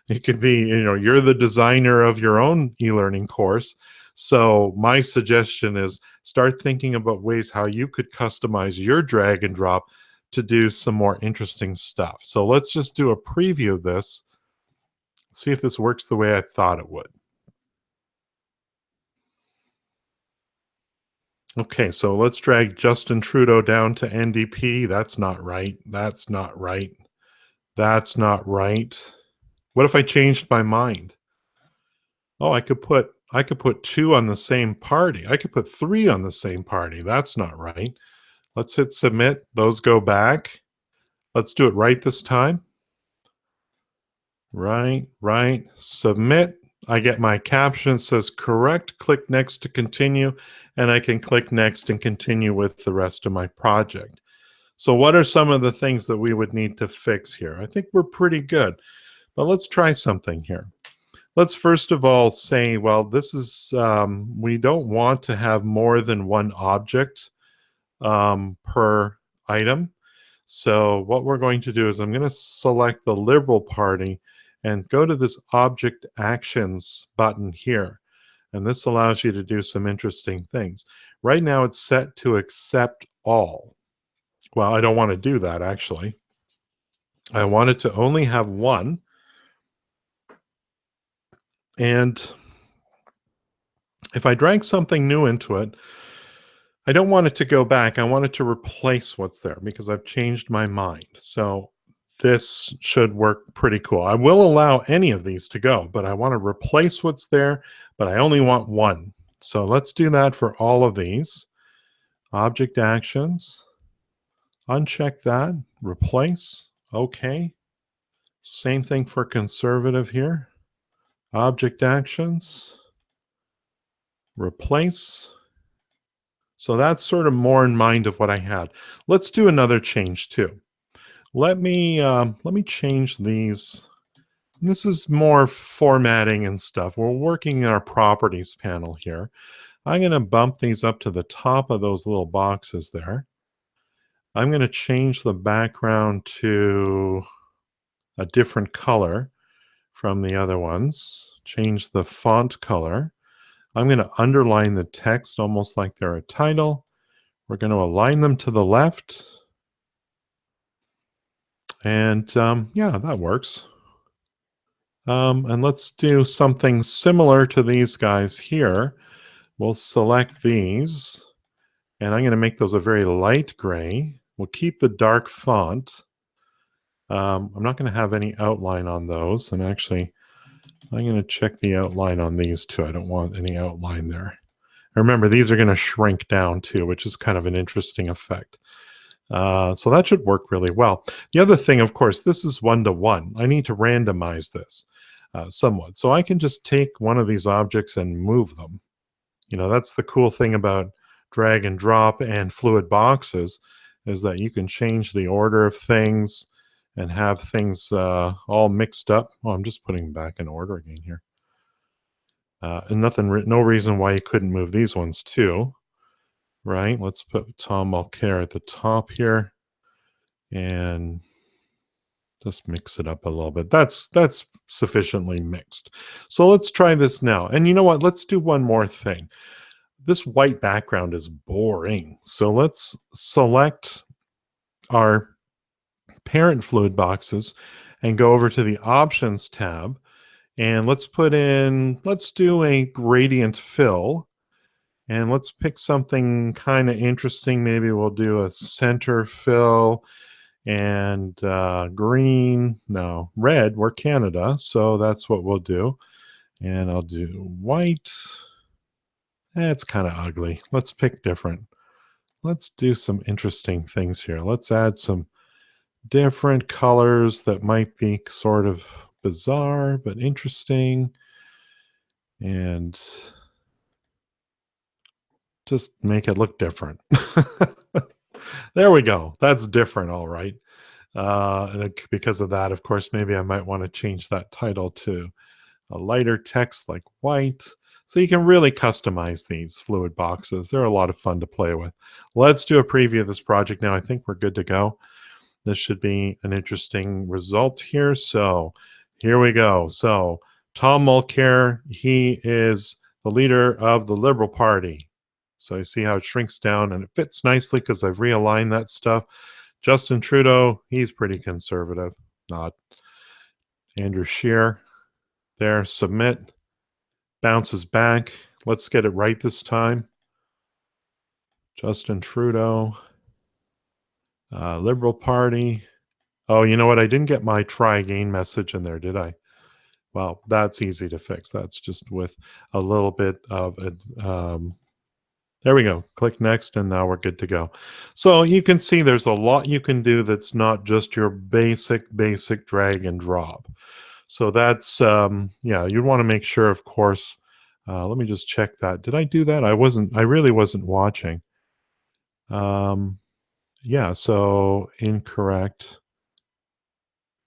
It could be, you're the designer of your own e-learning course. So my suggestion is start thinking about ways how you could customize your drag and drop to do some more interesting stuff. So let's just do a preview of this. See if this works the way I thought it would. Okay, so let's drag Justin Trudeau down to NDP. That's not right. That's not right. That's not right. What if I changed my mind? Oh, I could put 2 on the same party. I could put 3 on the same party. That's not right. Let's hit submit. Those go back. Let's do it right this time. Right. Submit. I get my caption. It says correct. Click next to continue. And I can click next and continue with the rest of my project. So what are some of the things that we would need to fix here? I think we're pretty good. But let's try something here. Let's first of all say, well, this is, we don't want to have more than one object per item. So what we're going to do is I'm going to select the Liberal Party and go to this Object Actions button here. And this allows you to do some interesting things. Right now it's set to accept all. Well, I don't want to do that actually. I want it to only have one. And if I drag something new into it, I don't want it to go back. I want it to replace what's there because I've changed my mind. So this should work pretty cool. I will allow any of these to go, but I want to replace what's there, but I only want one. So let's do that for all of these. Object actions, uncheck that, replace, okay. Same thing for conservative here. Object actions, replace. So that's sort of more in mind of what I had. Let's do another change too. Let me change these. This is more formatting and stuff. We're working in our properties panel here. I'm going to bump these up to the top of those little boxes there. I'm going to change the background to a different color from the other ones. Change the font color. I'm going to underline the text almost like they're a title. We're going to align them to the left. And yeah, that works. And let's do something similar to these guys here. We'll select these, and I'm going to make those a very light gray. We'll keep the dark font. I'm not going to have any outline on those. And actually, I'm going to check the outline on these too. I don't want any outline there. Remember, these are going to shrink down too, which is kind of an interesting effect. So that should work really well. The other thing, of course, this is one-to-one. I need to randomize this somewhat. So I can just take one of these objects and move them. That's the cool thing about drag and drop and fluid boxes is that you can change the order of things and have things all mixed up. Oh, I'm just putting them back in order again here. And no reason why you couldn't move these ones too. Right, let's put Tom Mulcair at the top here. And Just mix it up a little bit. That's sufficiently mixed. So let's try this now. And you know what? Let's do one more thing. This white background is boring. So let's select our parent fluid boxes and go over to the options tab. And let's do a gradient fill. And let's pick something kind of interesting. Maybe we'll do a center fill and red. We're Canada, so that's what we'll do. And I'll do white. It's kind of ugly. Let's pick different. Let's do some interesting things here. Let's add some different colors that might be sort of bizarre but interesting. And just make it look different. There we go. That's different, all right. And because of that, of course, maybe I might want to change that title to a lighter text like white. So you can really customize these fluid boxes. They're a lot of fun to play with. Let's do a preview of this project now. I think we're good to go. This should be an interesting result here. So here we go. So Tom Mulcair, he is the leader of the Liberal Party. So you see how it shrinks down and it fits nicely because I've realigned that stuff. Justin Trudeau, he's pretty conservative. Not Andrew Scheer. There, submit. Bounces back. Let's get it right this time. Justin Trudeau. Liberal Party. Oh, you know what? I didn't get my try again message in there, did I? Well, that's easy to fix. That's just with a little bit of it. There we go. Click next, and now we're good to go. So you can see there's a lot you can do that's not just your basic drag and drop. So that's, yeah, you want to make sure, of course. Let me just check that. Did I do that? I really wasn't watching. Yeah, so incorrect.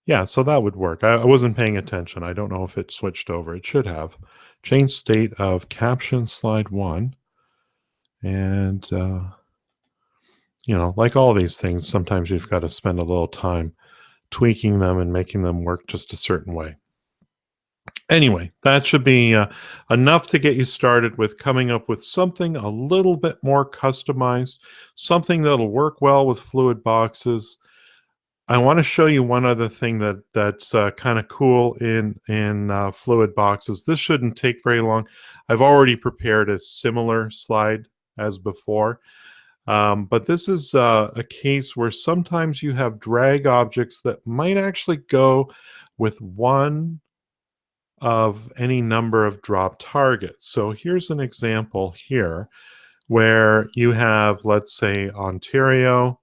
Yeah, so that would work. I wasn't paying attention. I don't know if it switched over. It should have. Change state of caption slide 1. And, you know, like all these things, sometimes you've got to spend a little time tweaking them and making them work just a certain way. Anyway, that should be enough to get you started with coming up with something a little bit more customized, something that'll work well with fluid boxes. I want to show you one other thing that's kind of cool in fluid boxes. This shouldn't take very long. I've already prepared a similar slide as before, but this is a case where sometimes you have drag objects that might actually go with one of any number of drop targets. So here's an example here where you have, let's say, Ontario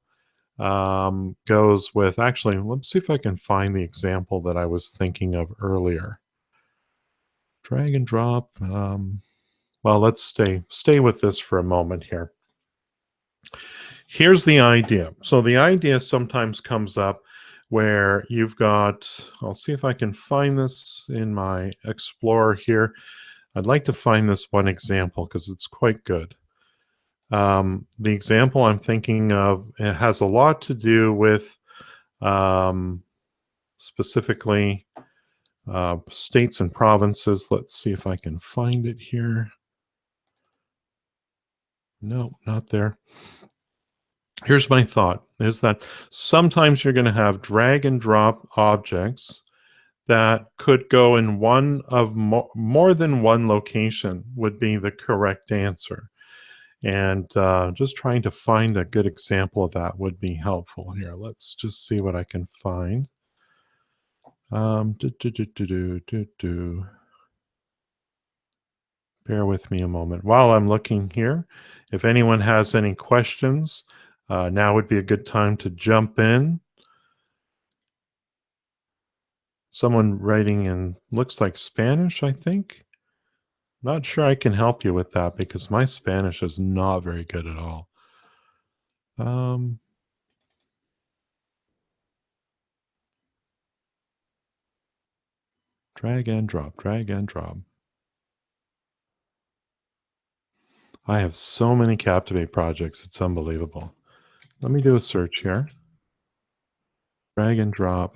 goes with, actually, let's see if I can find the example that I was thinking of earlier. Drag and drop. Well, let's stay with this for a moment here. Here's the idea. So the idea sometimes comes up where you've got, I'll see if I can find this in my Explorer here. I'd like to find this one example because it's quite good. The example I'm thinking of, it has a lot to do with specifically states and provinces. Let's see if I can find it here. No, not there. Here's my thought, is that sometimes you're going to have drag and drop objects that could go in one of more than one location would be the correct answer. And just trying to find a good example of that would be helpful here. Let's just see what I can find. Bear with me a moment. While I'm looking here, if anyone has any questions, now would be a good time to jump in. Someone writing in, looks like Spanish, I think. Not sure I can help you with that because my Spanish is not very good at all. Drag and drop, drag and drop. I have so many Captivate projects, it's unbelievable. Let me do a search here. Drag and drop.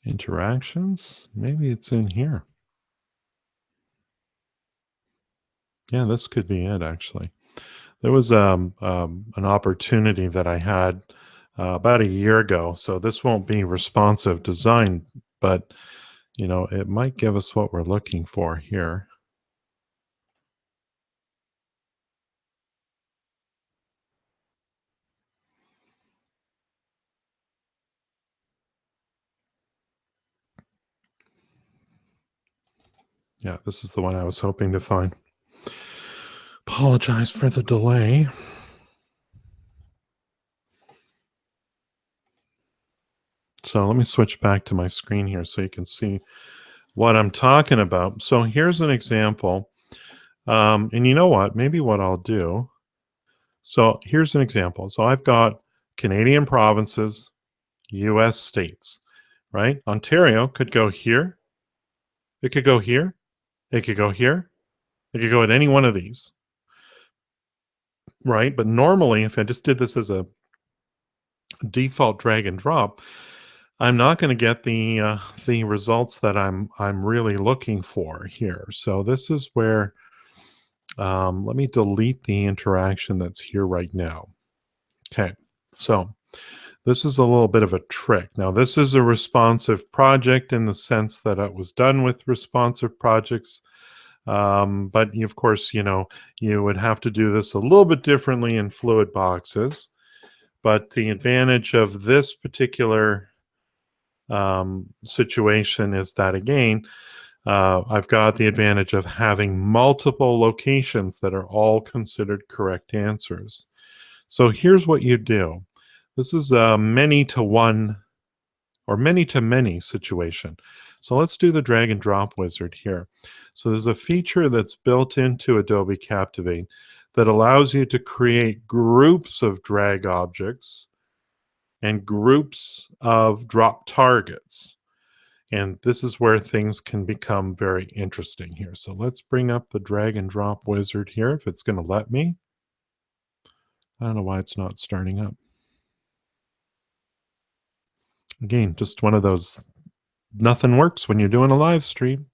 Interactions. Maybe it's in here. Yeah, this could be it, actually. There was an opportunity that I had about a year ago. So this won't be responsive design, but it might give us what we're looking for here. Yeah, this is the one I was hoping to find. Apologize for the delay. So let me switch back to my screen here so you can see what I'm talking about. So here's an example. And you know what? Maybe what I'll do. So here's an example. So I've got Canadian provinces, US states, right? Ontario could go here. It could go here. It could go here. It could go at any one of these, right? But normally, if I just did this as a default drag and drop, I'm not going to get the results that I'm really looking for here. So this is where let me delete the interaction that's here right now. Okay, so this is a little bit of a trick. Now, this is a responsive project in the sense that it was done with responsive projects. But of course, you would have to do this a little bit differently in fluid boxes. But the advantage of this particular situation is that, again, I've got the advantage of having multiple locations that are all considered correct answers. So here's what you do. This is a many to one or many to many situation. So let's do the drag and drop wizard here. So there's a feature that's built into Adobe Captivate that allows you to create groups of drag objects and groups of drop targets. And this is where things can become very interesting here. So let's bring up the drag and drop wizard here if it's going to let me. I don't know why it's not starting up. Again, just one of those, nothing works when you're doing a live stream.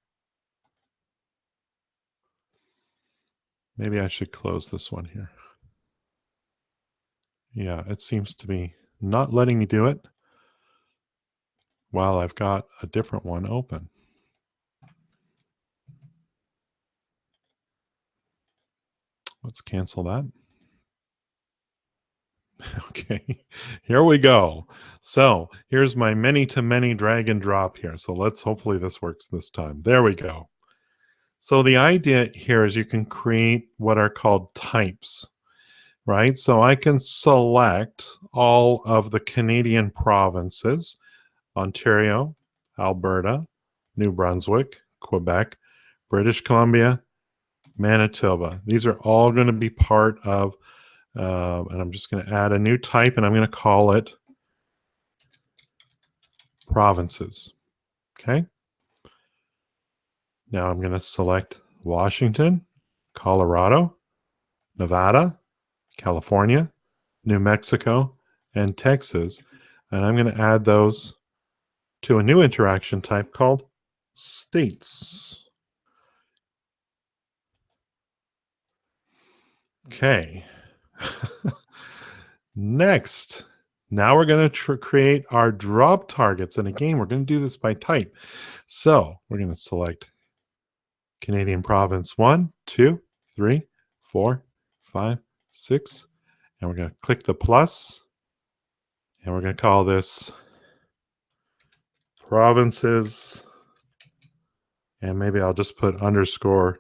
Maybe I should close this one here. Yeah, it seems to be not letting me do it while I've got a different one open. Let's cancel that. Okay, here we go. So here's my many to many drag and drop here. So let's hopefully this works this time. There we go. So the idea here is you can create what are called types, right? So I can select all of the Canadian provinces, Ontario, Alberta, New Brunswick, Quebec, British Columbia, Manitoba. These are all going to be part of, and I'm just going to add a new type and I'm going to call it provinces. Okay. Now I'm going to select Washington, Colorado, Nevada, California, New Mexico, and Texas. And I'm going to add those to a new interaction type called states. Okay. Next, now we're going to create our drop targets. And again, we're going to do this by type. So we're going to select Canadian province 1, 2, 3, 4, 5, 6. And we're going to click the plus. And we're going to call this provinces. And maybe I'll just put underscore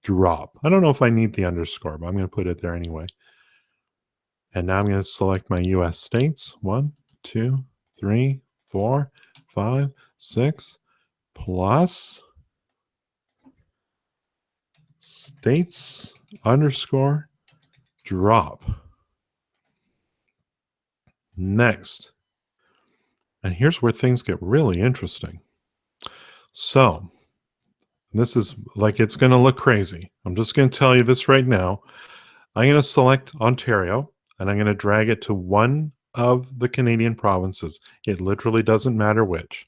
drop. I don't know if I need the underscore, but I'm going to put it there anyway. And now I'm going to select my US states. 1, 2, 3, 4, 5, 6, plus states underscore drop. Next. And here's where things get really interesting. So this is like, it's going to look crazy. I'm just going to tell you this right now. I'm going to select Ontario and I'm going to drag it to one of the Canadian provinces. It literally doesn't matter which.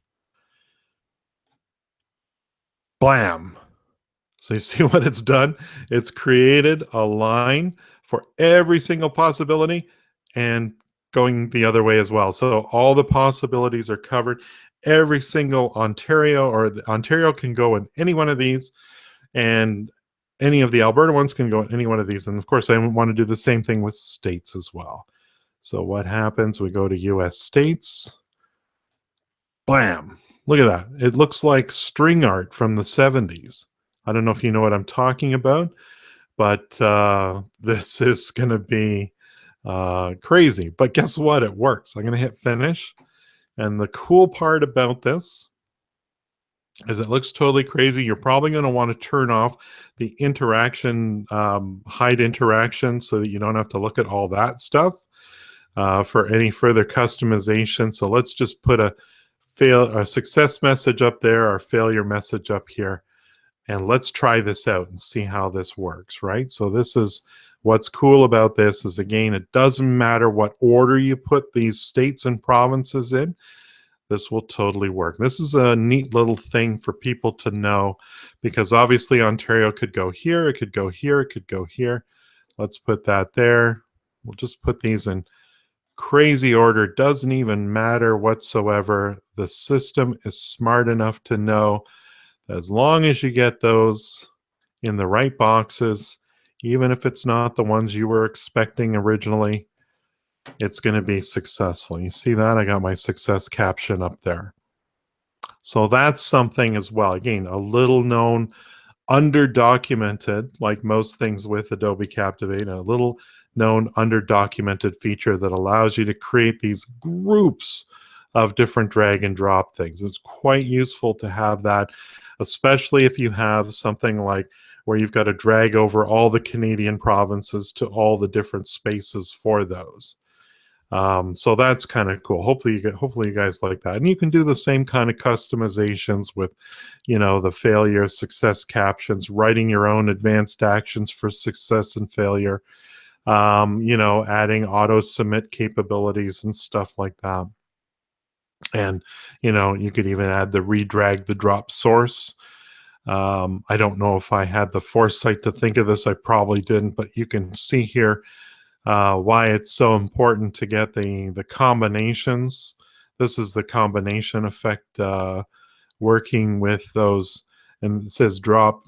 Blam. So you see what it's done? It's created a line for every single possibility and going the other way as well. So all the possibilities are covered. Every single Ontario, or Ontario can go in any one of these, and any of the Alberta ones can go in any one of these. And of course, I want to do the same thing with states as well. So what happens? We go to US states. Blam. Look at that. It looks like string art from the 70s. I don't know if you know what I'm talking about, but this is going to be crazy. But guess what? It works. I'm going to hit finish. And the cool part about this is it looks totally crazy. You're probably going to want to turn off the interaction, hide interaction, so that you don't have to look at all that stuff for any further customization. So let's just put a success message up there, or failure message up here. And let's try this out and see how this works, right? So this is what's cool about this is, again, it doesn't matter what order you put these states and provinces in. This will totally work. This is a neat little thing for people to know, because obviously Ontario could go here, it could go here, it could go here. Let's put that there. We'll just put these in crazy order. Doesn't even matter whatsoever. The system is smart enough to know as long as you get those in the right boxes, even if it's not the ones you were expecting originally, it's going to be successful. You see that? I got my success caption up there. So that's something as well. Again, a little known, under-documented, like most things with Adobe Captivate, a little known under-documented feature that allows you to create these groups of different drag and drop things. It's quite useful to have that, especially if you have something like where you've got to drag over all the Canadian provinces to all the different spaces for those. So that's kind of cool. Hopefully you guys like that. And you can do the same kind of customizations with, the failure, success captions, writing your own advanced actions for success and failure, adding auto submit capabilities and stuff like that. And, you could even add the redrag the drop source. I don't know if I had the foresight to think of this. I probably didn't, but you can see here why it's so important to get the combinations. This is the combination effect, working with those, and it says drop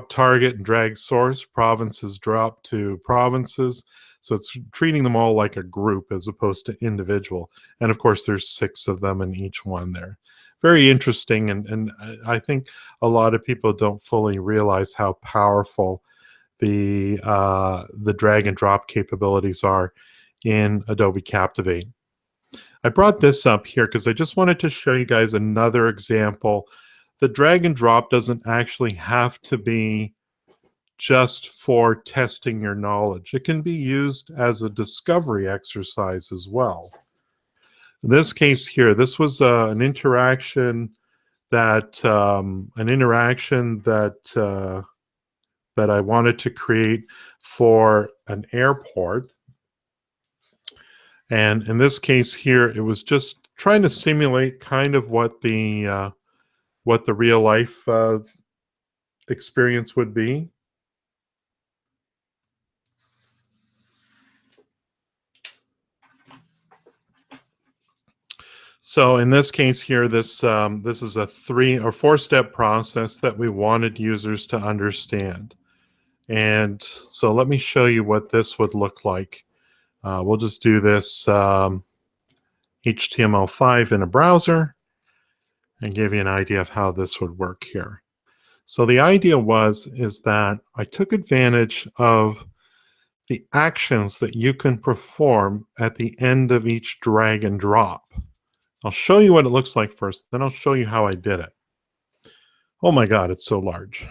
target and drag source, provinces drop to provinces. So it's treating them all like a group as opposed to individual. And of course, there's 6 of them in each one there. Very interesting, and I think a lot of people don't fully realize how powerful the drag and drop capabilities are in Adobe Captivate. I brought this up here because I just wanted to show you guys another example. The drag and drop doesn't actually have to be just for testing your knowledge. It can be used as a discovery exercise as well. In this case here, this was an interaction that that I wanted to create for an airport. And in this case here, it was just trying to simulate kind of what the real life experience would be. So in this case here, this is a 3 or 4 step process that we wanted users to understand. And so let me show you what this would look like. We'll just do this HTML5 in a browser and give you an idea of how this would work here. So the idea is that I took advantage of the actions that you can perform at the end of each drag and drop. I'll show you what it looks like first, then I'll show you how I did it. Oh my God, it's so large.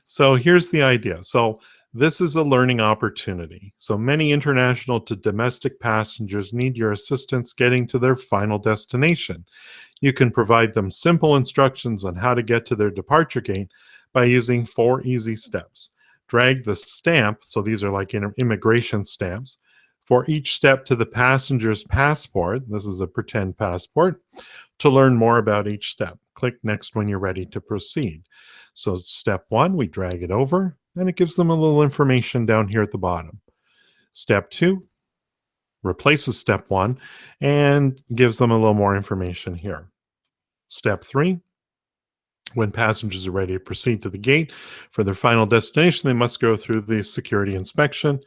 So here's the idea. So this is a learning opportunity. So many international to domestic passengers need your assistance getting to their final destination. You can provide them simple instructions on how to get to their departure gate by using 4 easy steps. Drag the stamp, so these are like immigration stamps, for each step to the passenger's passport. This is a pretend passport, to learn more about each step. Click next when you're ready to proceed. So step 1, we drag it over, and it gives them a little information down here at the bottom. Step 2 replaces step 1 and gives them a little more information here. Step 3, when passengers are ready to proceed to the gate for their final destination, they must go through the security inspection.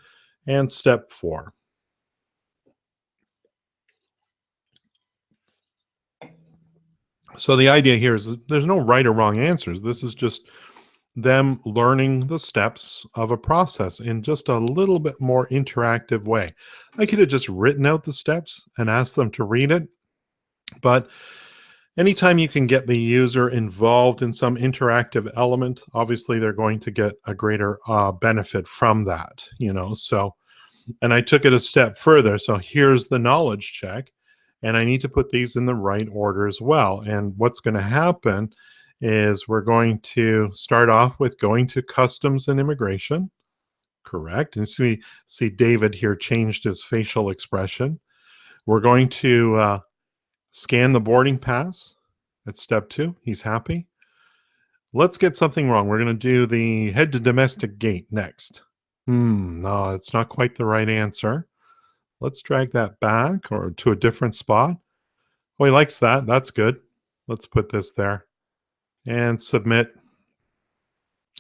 And step 4. So the idea here is that there's no right or wrong answers. This is just them learning the steps of a process in just a little bit more interactive way. I could have just written out the steps and asked them to read it, but anytime you can get the user involved in some interactive element, obviously they're going to get a greater benefit from that, So, and I took it a step further. So here's the knowledge check, and I need to put these in the right order as well. And what's going to happen is we're going to start off with going to customs and immigration. Correct. And see David here changed his facial expression. We're going to scan the boarding pass at step 2. He's happy. Let's get something wrong. We're going to do the head to domestic gate next. No, it's not quite the right answer. Let's drag that back or to a different spot. Oh, he likes that. That's good. Let's put this there and submit.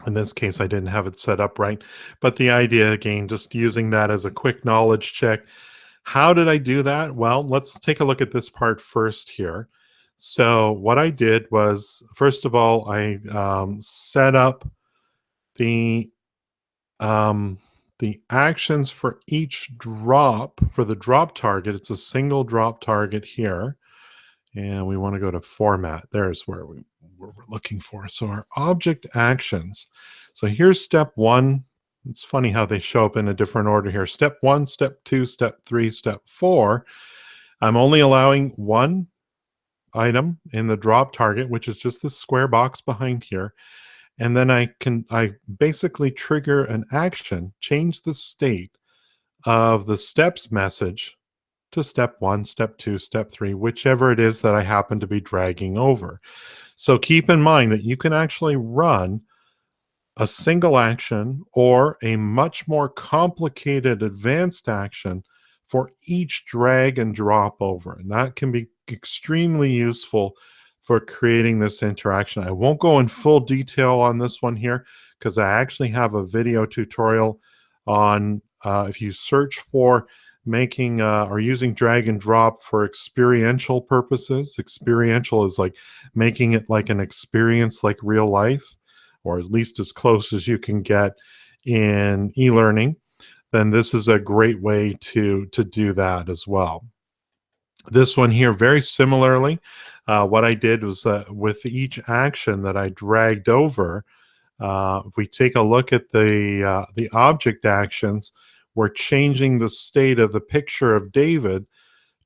In this case, I didn't have it set up right. But the idea, again, just using that as a quick knowledge check. How did I do that? Well, let's take a look at this part first here. So what I did was, first of all, I set up the actions for each drop. For the drop target, it's a single drop target here. And we want to go to format. There's where we're looking for. So our object actions. So here's step 1. It's funny how they show up in a different order here. Step 1, step 2, step 3, step 4. I'm only allowing one item in the drop target, which is just the square box behind here. And then I basically trigger an action, change the state of the steps message to step 1, step 2, step 3, whichever it is that I happen to be dragging over. So keep in mind that you can actually run a single action or a much more complicated advanced action for each drag and drop over. And that can be extremely useful for creating this interaction. I won't go in full detail on this one here because I actually have a video tutorial on if you search for making or using drag and drop for experiential purposes. Experiential is like making it like an experience like real life, or at least as close as you can get in e-learning. Then this is a great way to do that as well. This one here, very similarly, what I did was with each action that I dragged over, if we take a look at the object actions, we're changing the state of the picture of David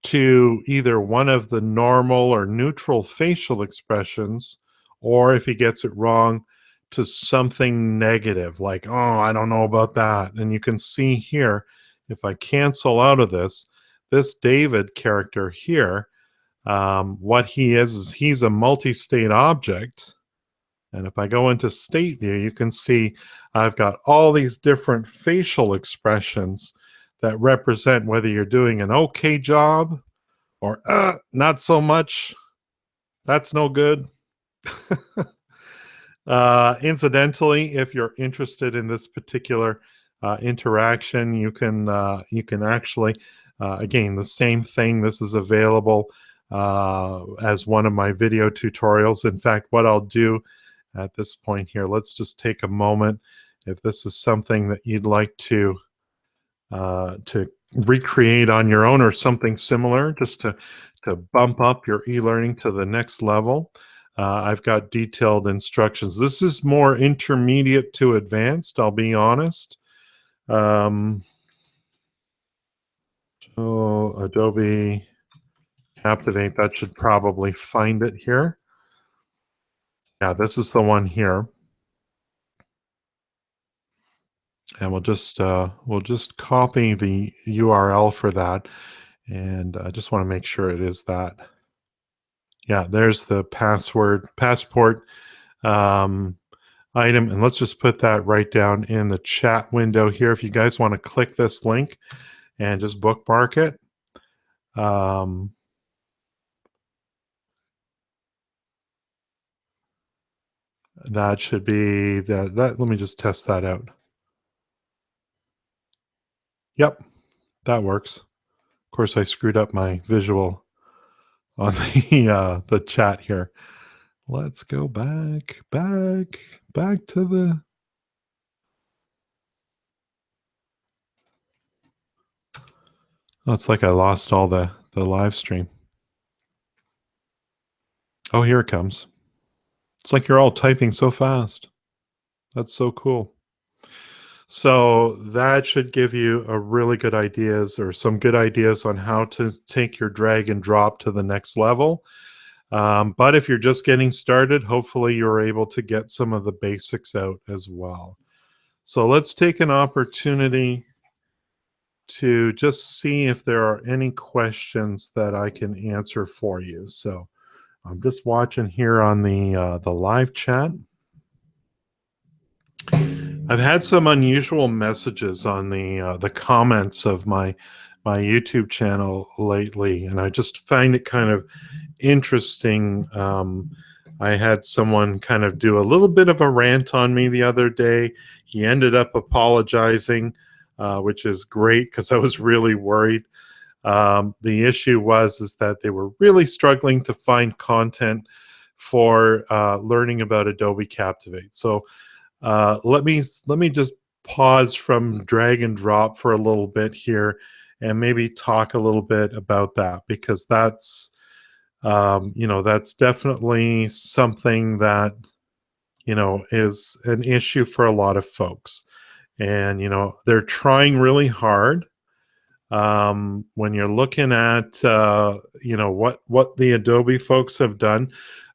to either one of the normal or neutral facial expressions, or if he gets it wrong, to something negative, like, oh, I don't know about that. And you can see here, if I cancel out of this David character here, what he is he's a multi-state object. And if I go into state view, you can see I've got all these different facial expressions that represent whether you're doing an okay job or not so much. That's no good. Incidentally, if you're interested in this particular interaction, you can actually again, the same thing. This is available as one of my video tutorials. In fact, what I'll do at this point here, let's just take a moment. If this is something that you'd like to recreate on your own or something similar, just to bump up your e-learning to the next level, I've got detailed instructions. This is more intermediate to advanced, I'll be honest. So Adobe Captivate, that should probably find it here. Yeah, this is the one here. And we'll just copy the URL for that. And I just want to make sure it is that. Yeah, there's the passport um, item. And let's just put that right down in the chat window here. If you guys want to click this link and just bookmark it. Um, that should be that. Let me just test that out. Yep, that works. Of course, I screwed up my visual on the chat here. Let's go back to the. Oh, it's like I lost all the live stream. Oh, here it comes. It's like you're all typing so fast. That's so cool. So that should give you a really good ideas or some good ideas on how to take your drag and drop to the next level. But if you're just getting started, hopefully you're able to get some of the basics out as well. So let's take an opportunity to just see if there are any questions that I can answer for you. So I'm just watching here on the live chat. I've had some unusual messages on the comments of my YouTube channel lately, and I just find it kind of interesting. I had someone kind of do a little bit of a rant on me the other day. He ended up apologizing, which is great because I was really worried. The issue was is that they were really struggling to find content for learning about Adobe Captivate. So let me just pause from drag and drop for a little bit here, and maybe talk a little bit about that because that's that's definitely something that is an issue for a lot of folks, and they're trying really hard. When you're looking at what the Adobe folks have done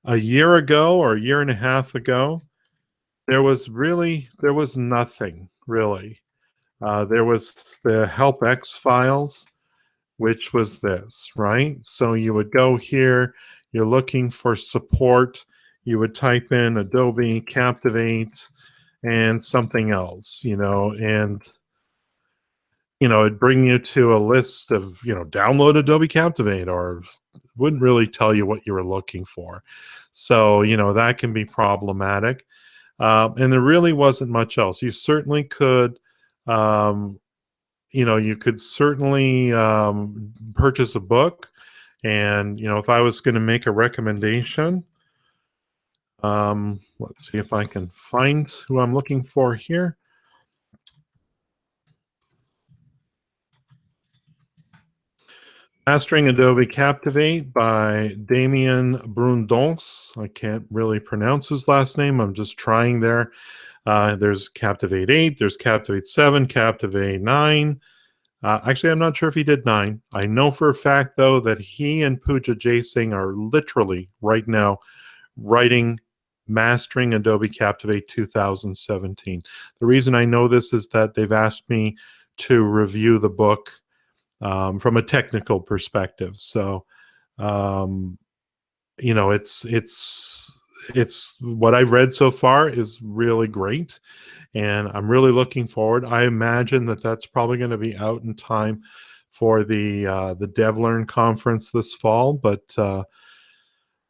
a year ago or a year and a half ago, there was nothing really. There was the help X files, which was this, right? So you would go here, you're looking for support, you would type in Adobe Captivate and something else, and it'd bring you to a list of, download Adobe Captivate, or wouldn't really tell you what you were looking for. So, that can be problematic. And there really wasn't much else. You certainly could, you could certainly purchase a book. And, if I was going to make a recommendation, let's see if I can find who I'm looking for here. Mastering Adobe Captivate by Damien Brundons. I can't really pronounce his last name. I'm just trying there. There's Captivate 8, there's Captivate 7, Captivate 9. Actually, I'm not sure if he did 9. I know for a fact, though, that he and Pooja Jaising are literally right now writing Mastering Adobe Captivate 2017. The reason I know this is that they've asked me to review the book from a technical perspective. So, it's what I've read so far is really great, and I'm really looking forward. I imagine that that's probably going to be out in time for the DevLearn conference this fall, but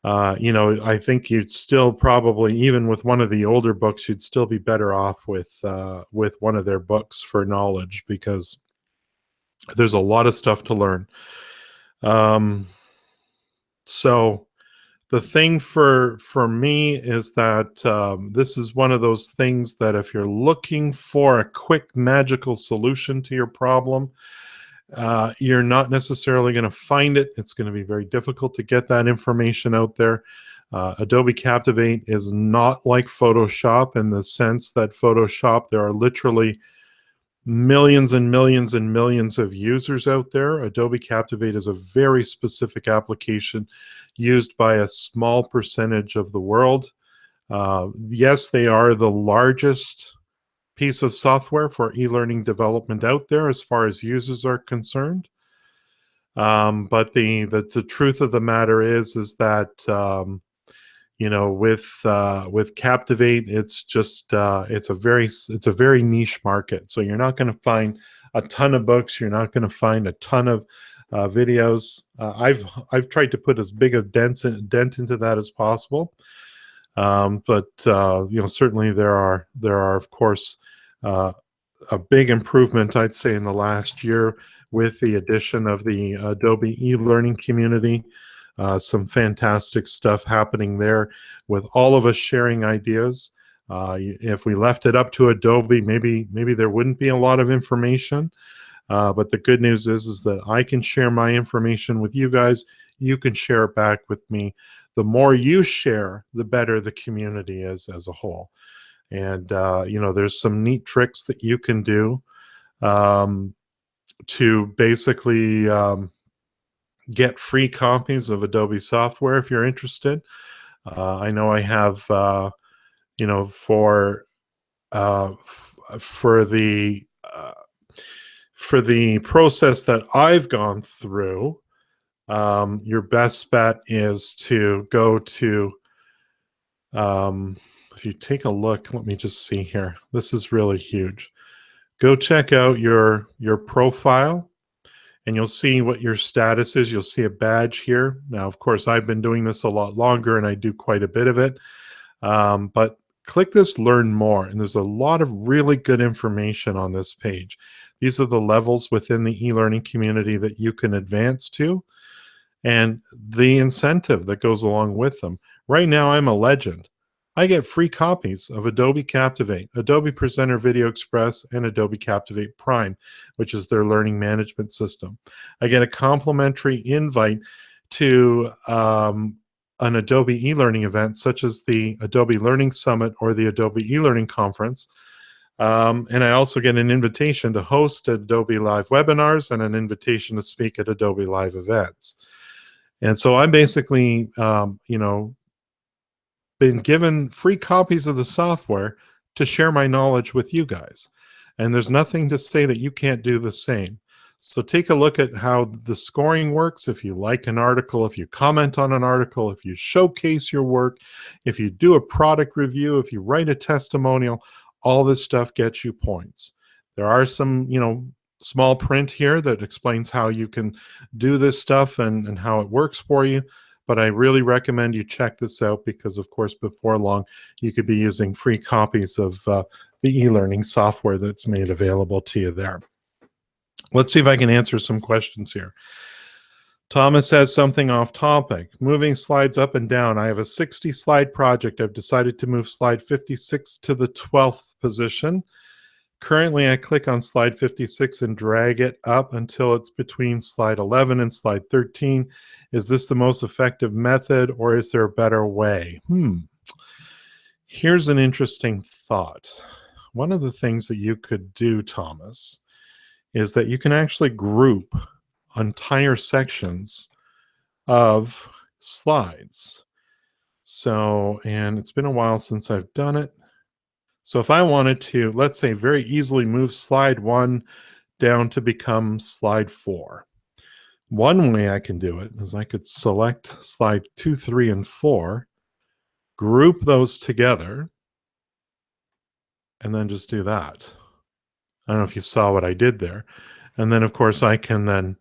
I think you'd still probably, even with one of the older books, you'd still be better off with one of their books for knowledge, because there's a lot of stuff to learn. So the thing for me is that this is one of those things that if you're looking for a quick magical solution to your problem, you're not necessarily going to find it. It's going to be very difficult to get that information out there. Adobe Captivate is not like Photoshop in the sense that Photoshop, there are literally millions and millions and millions of users out there. Adobe Captivate is a very specific application used by a small percentage of the world. Yes, they are the largest piece of software for e-learning development out there as far as users are concerned. But the truth of the matter is that with Captivate, it's just it's a very niche market. So you're not going to find a ton of books. You're not going to find a ton of videos. I've tried to put as big a dent into that as possible. But certainly there are of course a big improvement, I'd say, in the last year with the addition of the Adobe e-learning community. Some fantastic stuff happening there with all of us sharing ideas. If we left it up to Adobe, maybe there wouldn't be a lot of information. But the good news is that I can share my information with you guys. You can share it back with me. The more you share, the better the community is as a whole. And there's some neat tricks that you can do to basically get free copies of Adobe software if you're interested. I know I have, for the process that I've gone through, your best bet is to go to, if you take a look, let me just see here. This is really huge. Go check out your profile, and you'll see what your status is. You'll see a badge here. Now, of course, I've been doing this a lot longer, and I do quite a bit of it. But click this Learn More, and there's a lot of really good information on this page. These are the levels within the e-learning community that you can advance to, and the incentive that goes along with them. Right now, I'm a legend. I get free copies of Adobe Captivate, Adobe Presenter Video Express, and Adobe Captivate Prime, which is their learning management system. I get a complimentary invite to an Adobe e-learning event, such as the Adobe Learning Summit or the Adobe e-learning conference. And I also get an invitation to host Adobe Live webinars and an invitation to speak at Adobe Live events. And so I'm basically, been given free copies of the software to share my knowledge with you guys. And there's nothing to say that you can't do the same. So take a look at how the scoring works. If you like an article, if you comment on an article, if you showcase your work, if you do a product review, if you write a testimonial, all this stuff gets you points. There are some, small print here that explains how you can do this stuff and how it works for you. But I really recommend you check this out because, of course, before long, you could be using free copies of the e-learning software that's made available to you there. Let's see if I can answer some questions here. Thomas has something off topic. Moving slides up and down. I have a 60-slide project. I've decided to move slide 56 to the 12th position. Currently, I click on slide 56 and drag it up until it's between slide 11 and slide 13. Is this the most effective method, or is there a better way? Here's an interesting thought. One of the things that you could do, Thomas, is that you can actually group entire sections of slides. So, and it's been a while since I've done it. So if I wanted to, let's say, very easily move slide 1 down to become slide 4. One way I can do it is I could select slide 2, 3, and 4, group those together, and then just do that. I don't know if you saw what I did there. And then, of course, I can then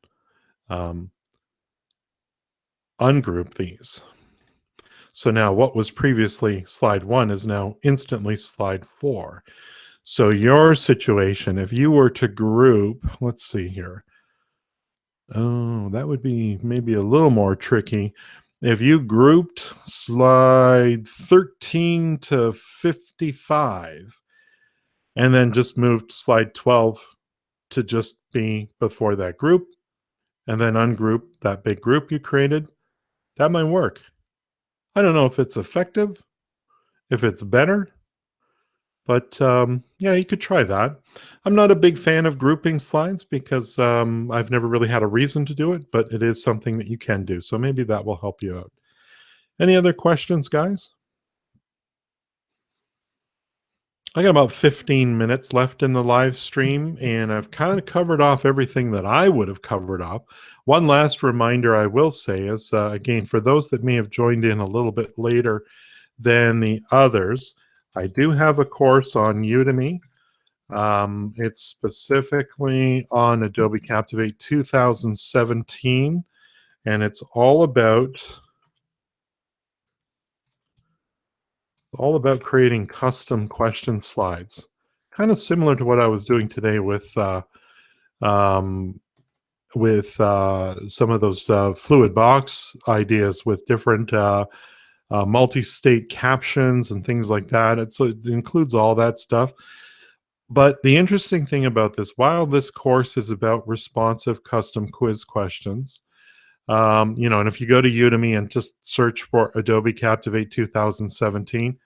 ungroup these. So now what was previously slide 1 is now instantly slide 4. So your situation, if you were to group, let's see here. Oh, that would be maybe a little more tricky. If you grouped slide 13 to 55 and then just moved slide 12 to just be before that group and then ungroup that big group you created, that might work. I don't know if it's effective, if it's better, but yeah, you could try that. I'm not a big fan of grouping slides because I've never really had a reason to do it, but it is something that you can do. So maybe that will help you out. Any other questions, guys? I got about 15 minutes left in the live stream, and I've kind of covered off everything that I would have covered off. One last reminder I will say is, again, for those that may have joined in a little bit later than the others, I do have a course on Udemy. It's specifically on Adobe Captivate 2017, and it's all about creating custom question slides, kind of similar to what I was doing today um, with some of those fluid box ideas with different multi-state captions and things like that. It includes all that stuff. But the interesting thing about this, while this course is about responsive custom quiz questions, and if you go to Udemy and just search for Adobe Captivate 2017,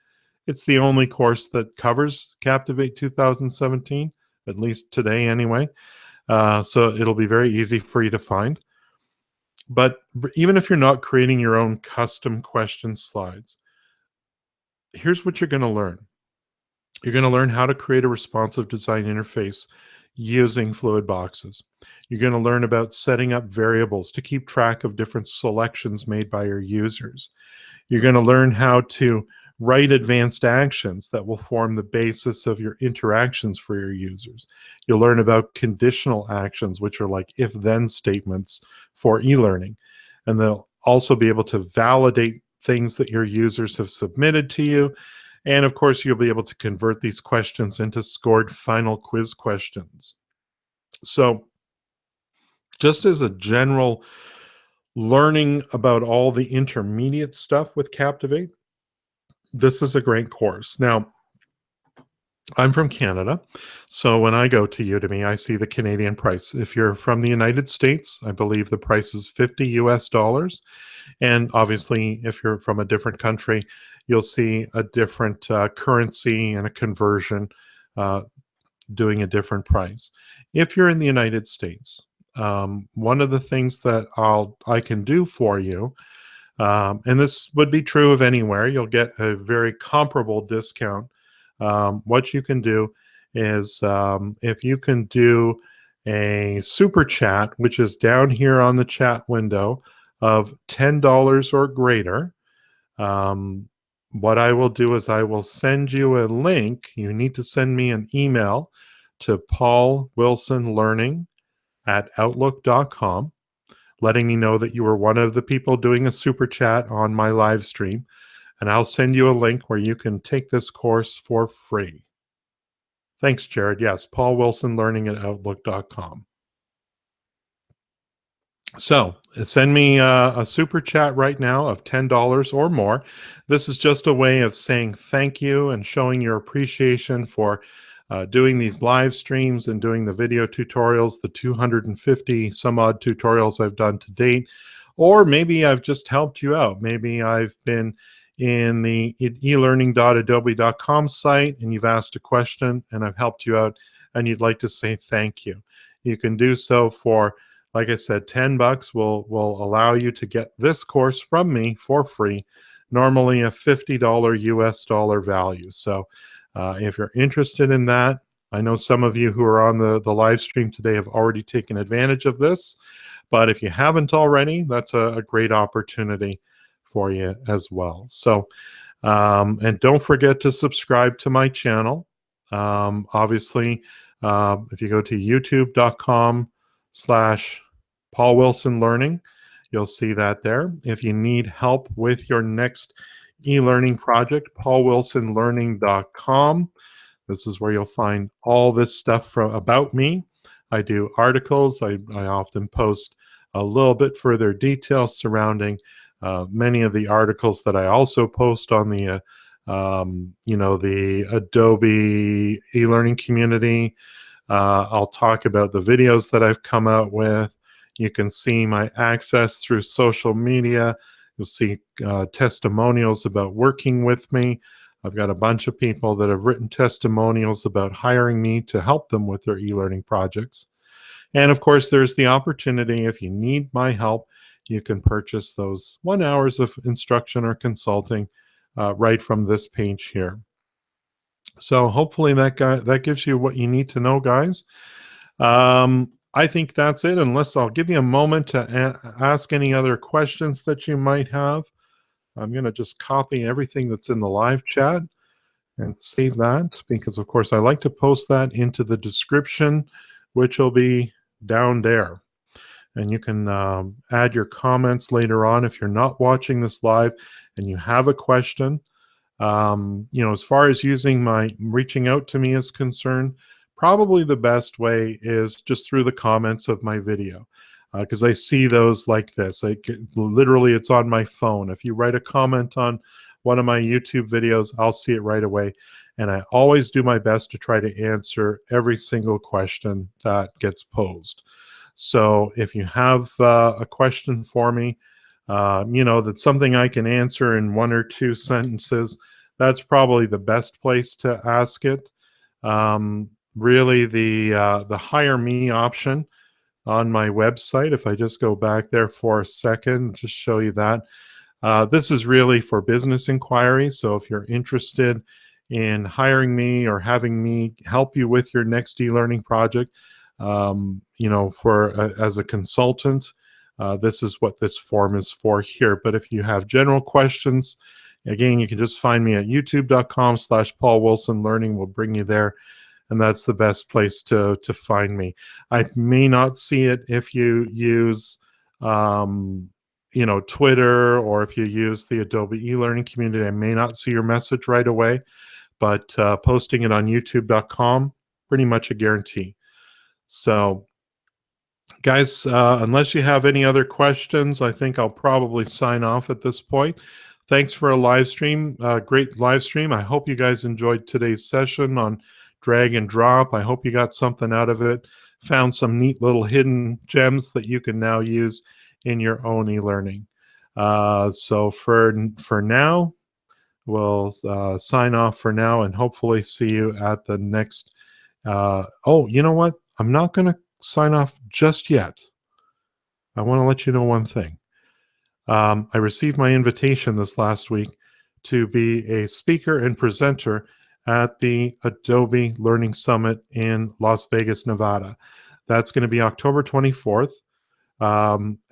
it's the only course that covers Captivate 2017, at least today anyway. So it'll be very easy for you to find. But even if you're not creating your own custom question slides, here's what you're going to learn. You're going to learn how to create a responsive design interface using fluid boxes. You're going to learn about setting up variables to keep track of different selections made by your users. You're going to learn how to write advanced actions that will form the basis of your interactions for your users. You'll learn about conditional actions, which are like if-then statements for e-learning. And they'll also be able to validate things that your users have submitted to you. And of course, you'll be able to convert these questions into scored final quiz questions. So just as a general learning about all the intermediate stuff with Captivate, this is a great course. Now, I'm from Canada, so when I go to Udemy, I see the Canadian price. If you're from the United States, I believe the price is $50 US. And obviously, if you're from a different country, you'll see a different currency and a conversion doing a different price. If you're in the United States, one of the things that I can do for you, and this would be true of anywhere, you'll get a very comparable discount. What you can do is if you can do a super chat, which is down here on the chat window, of $10 or greater, what I will do is I will send you a link. You need to send me an email to paulwilsonlearning@outlook.com, letting me know that you were one of the people doing a super chat on my live stream. And I'll send you a link where you can take this course for free. Thanks, Jared. Yes, paulwilsonlearning@outlook.com. So send me a super chat right now of $10 or more. This is just a way of saying thank you and showing your appreciation for doing these live streams and doing the video tutorials, the 250 some odd tutorials I've done to date. Or maybe I've just helped you out. Maybe I've been in the elearning.adobe.com site and you've asked a question and I've helped you out and you'd like to say thank you. You can do so for, like I said, $10 will allow you to get this course from me for free, normally a $50 US dollar value. So if you're interested in that, I know some of you who are on the live stream today have already taken advantage of this, but if you haven't already, that's a great opportunity for you as well. So, and don't forget to subscribe to my channel. Obviously, if you go to youtube.com/Paul Wilson Learning, you'll see that there. If you need help with your next e-learning project, paulwilsonlearning.com. This is where you'll find all this stuff about me. I do articles. I often post a little bit further details surrounding many of the articles that I also post on the the Adobe e-learning community. I'll talk about the videos that I've come out with. You can see my access through social media. You'll see testimonials about working with me. I've got a bunch of people that have written testimonials about hiring me to help them with their e-learning projects. And of course, there's the opportunity, if you need my help, you can purchase those 1 hours of instruction or consulting right from this page here. So hopefully that gives you what you need to know, guys. I think that's it, unless I'll give you a moment to ask any other questions that you might have. I'm going to just copy everything that's in the live chat and save that, because of course I like to post that into the description, which will be down there. And you can add your comments later on if you're not watching this live and you have a question. As far as reaching out to me is concerned, probably the best way is just through the comments of my video, because I see those like this. Literally, it's on my phone. If you write a comment on one of my YouTube videos, I'll see it right away. And I always do my best to try to answer every single question that gets posed. So if you have a question for me, that's something I can answer in 1 or 2 sentences, that's probably the best place to ask it. Really, the Hire Me option on my website, if I just go back there for a second, just show you that. This is really for business inquiries. So if you're interested in hiring me or having me help you with your next e-learning project, as a consultant, this is what this form is for here. But if you have general questions, again, you can just find me at youtube.com/Paul Wilson Learning. We'll bring you there. And that's the best place to find me. I may not see it if you use, Twitter, or if you use the Adobe e-learning community. I may not see your message right away, but posting it on youtube.com, pretty much a guarantee. So, guys, unless you have any other questions, I think I'll probably sign off at this point. Thanks for a live stream, great live stream. I hope you guys enjoyed today's session on drag and drop. I hope you got something out of it, found some neat little hidden gems that you can now use in your own e-learning. So for now, we'll sign off for now, and hopefully see you at the next. Oh, you know what? I'm not going to sign off just yet. I want to let you know one thing. I received my invitation this last week to be a speaker and presenter at the Adobe Learning Summit in Las Vegas, Nevada. That's going to be October 24th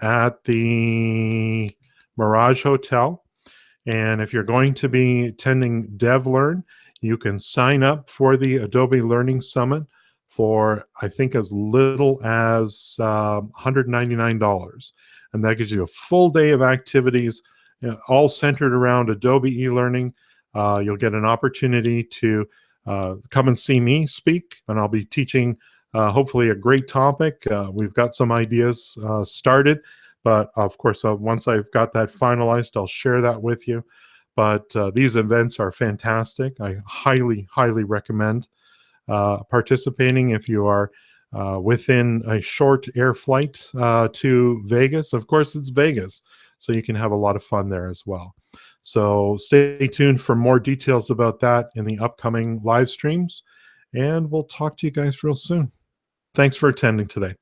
at the Mirage Hotel. And if you're going to be attending DevLearn, you can sign up for the Adobe Learning Summit for, I think, as little as $199. And that gives you a full day of activities, all centered around Adobe e-learning. You'll get an opportunity to come and see me speak, and I'll be teaching hopefully a great topic. We've got some ideas started, but of course, once I've got that finalized, I'll share that with you. But these events are fantastic. I highly, highly recommend participating if you are within a short air flight to Vegas. Of course, it's Vegas, so you can have a lot of fun there as well. So stay tuned for more details about that in the upcoming live streams, and we'll talk to you guys real soon. Thanks for attending today.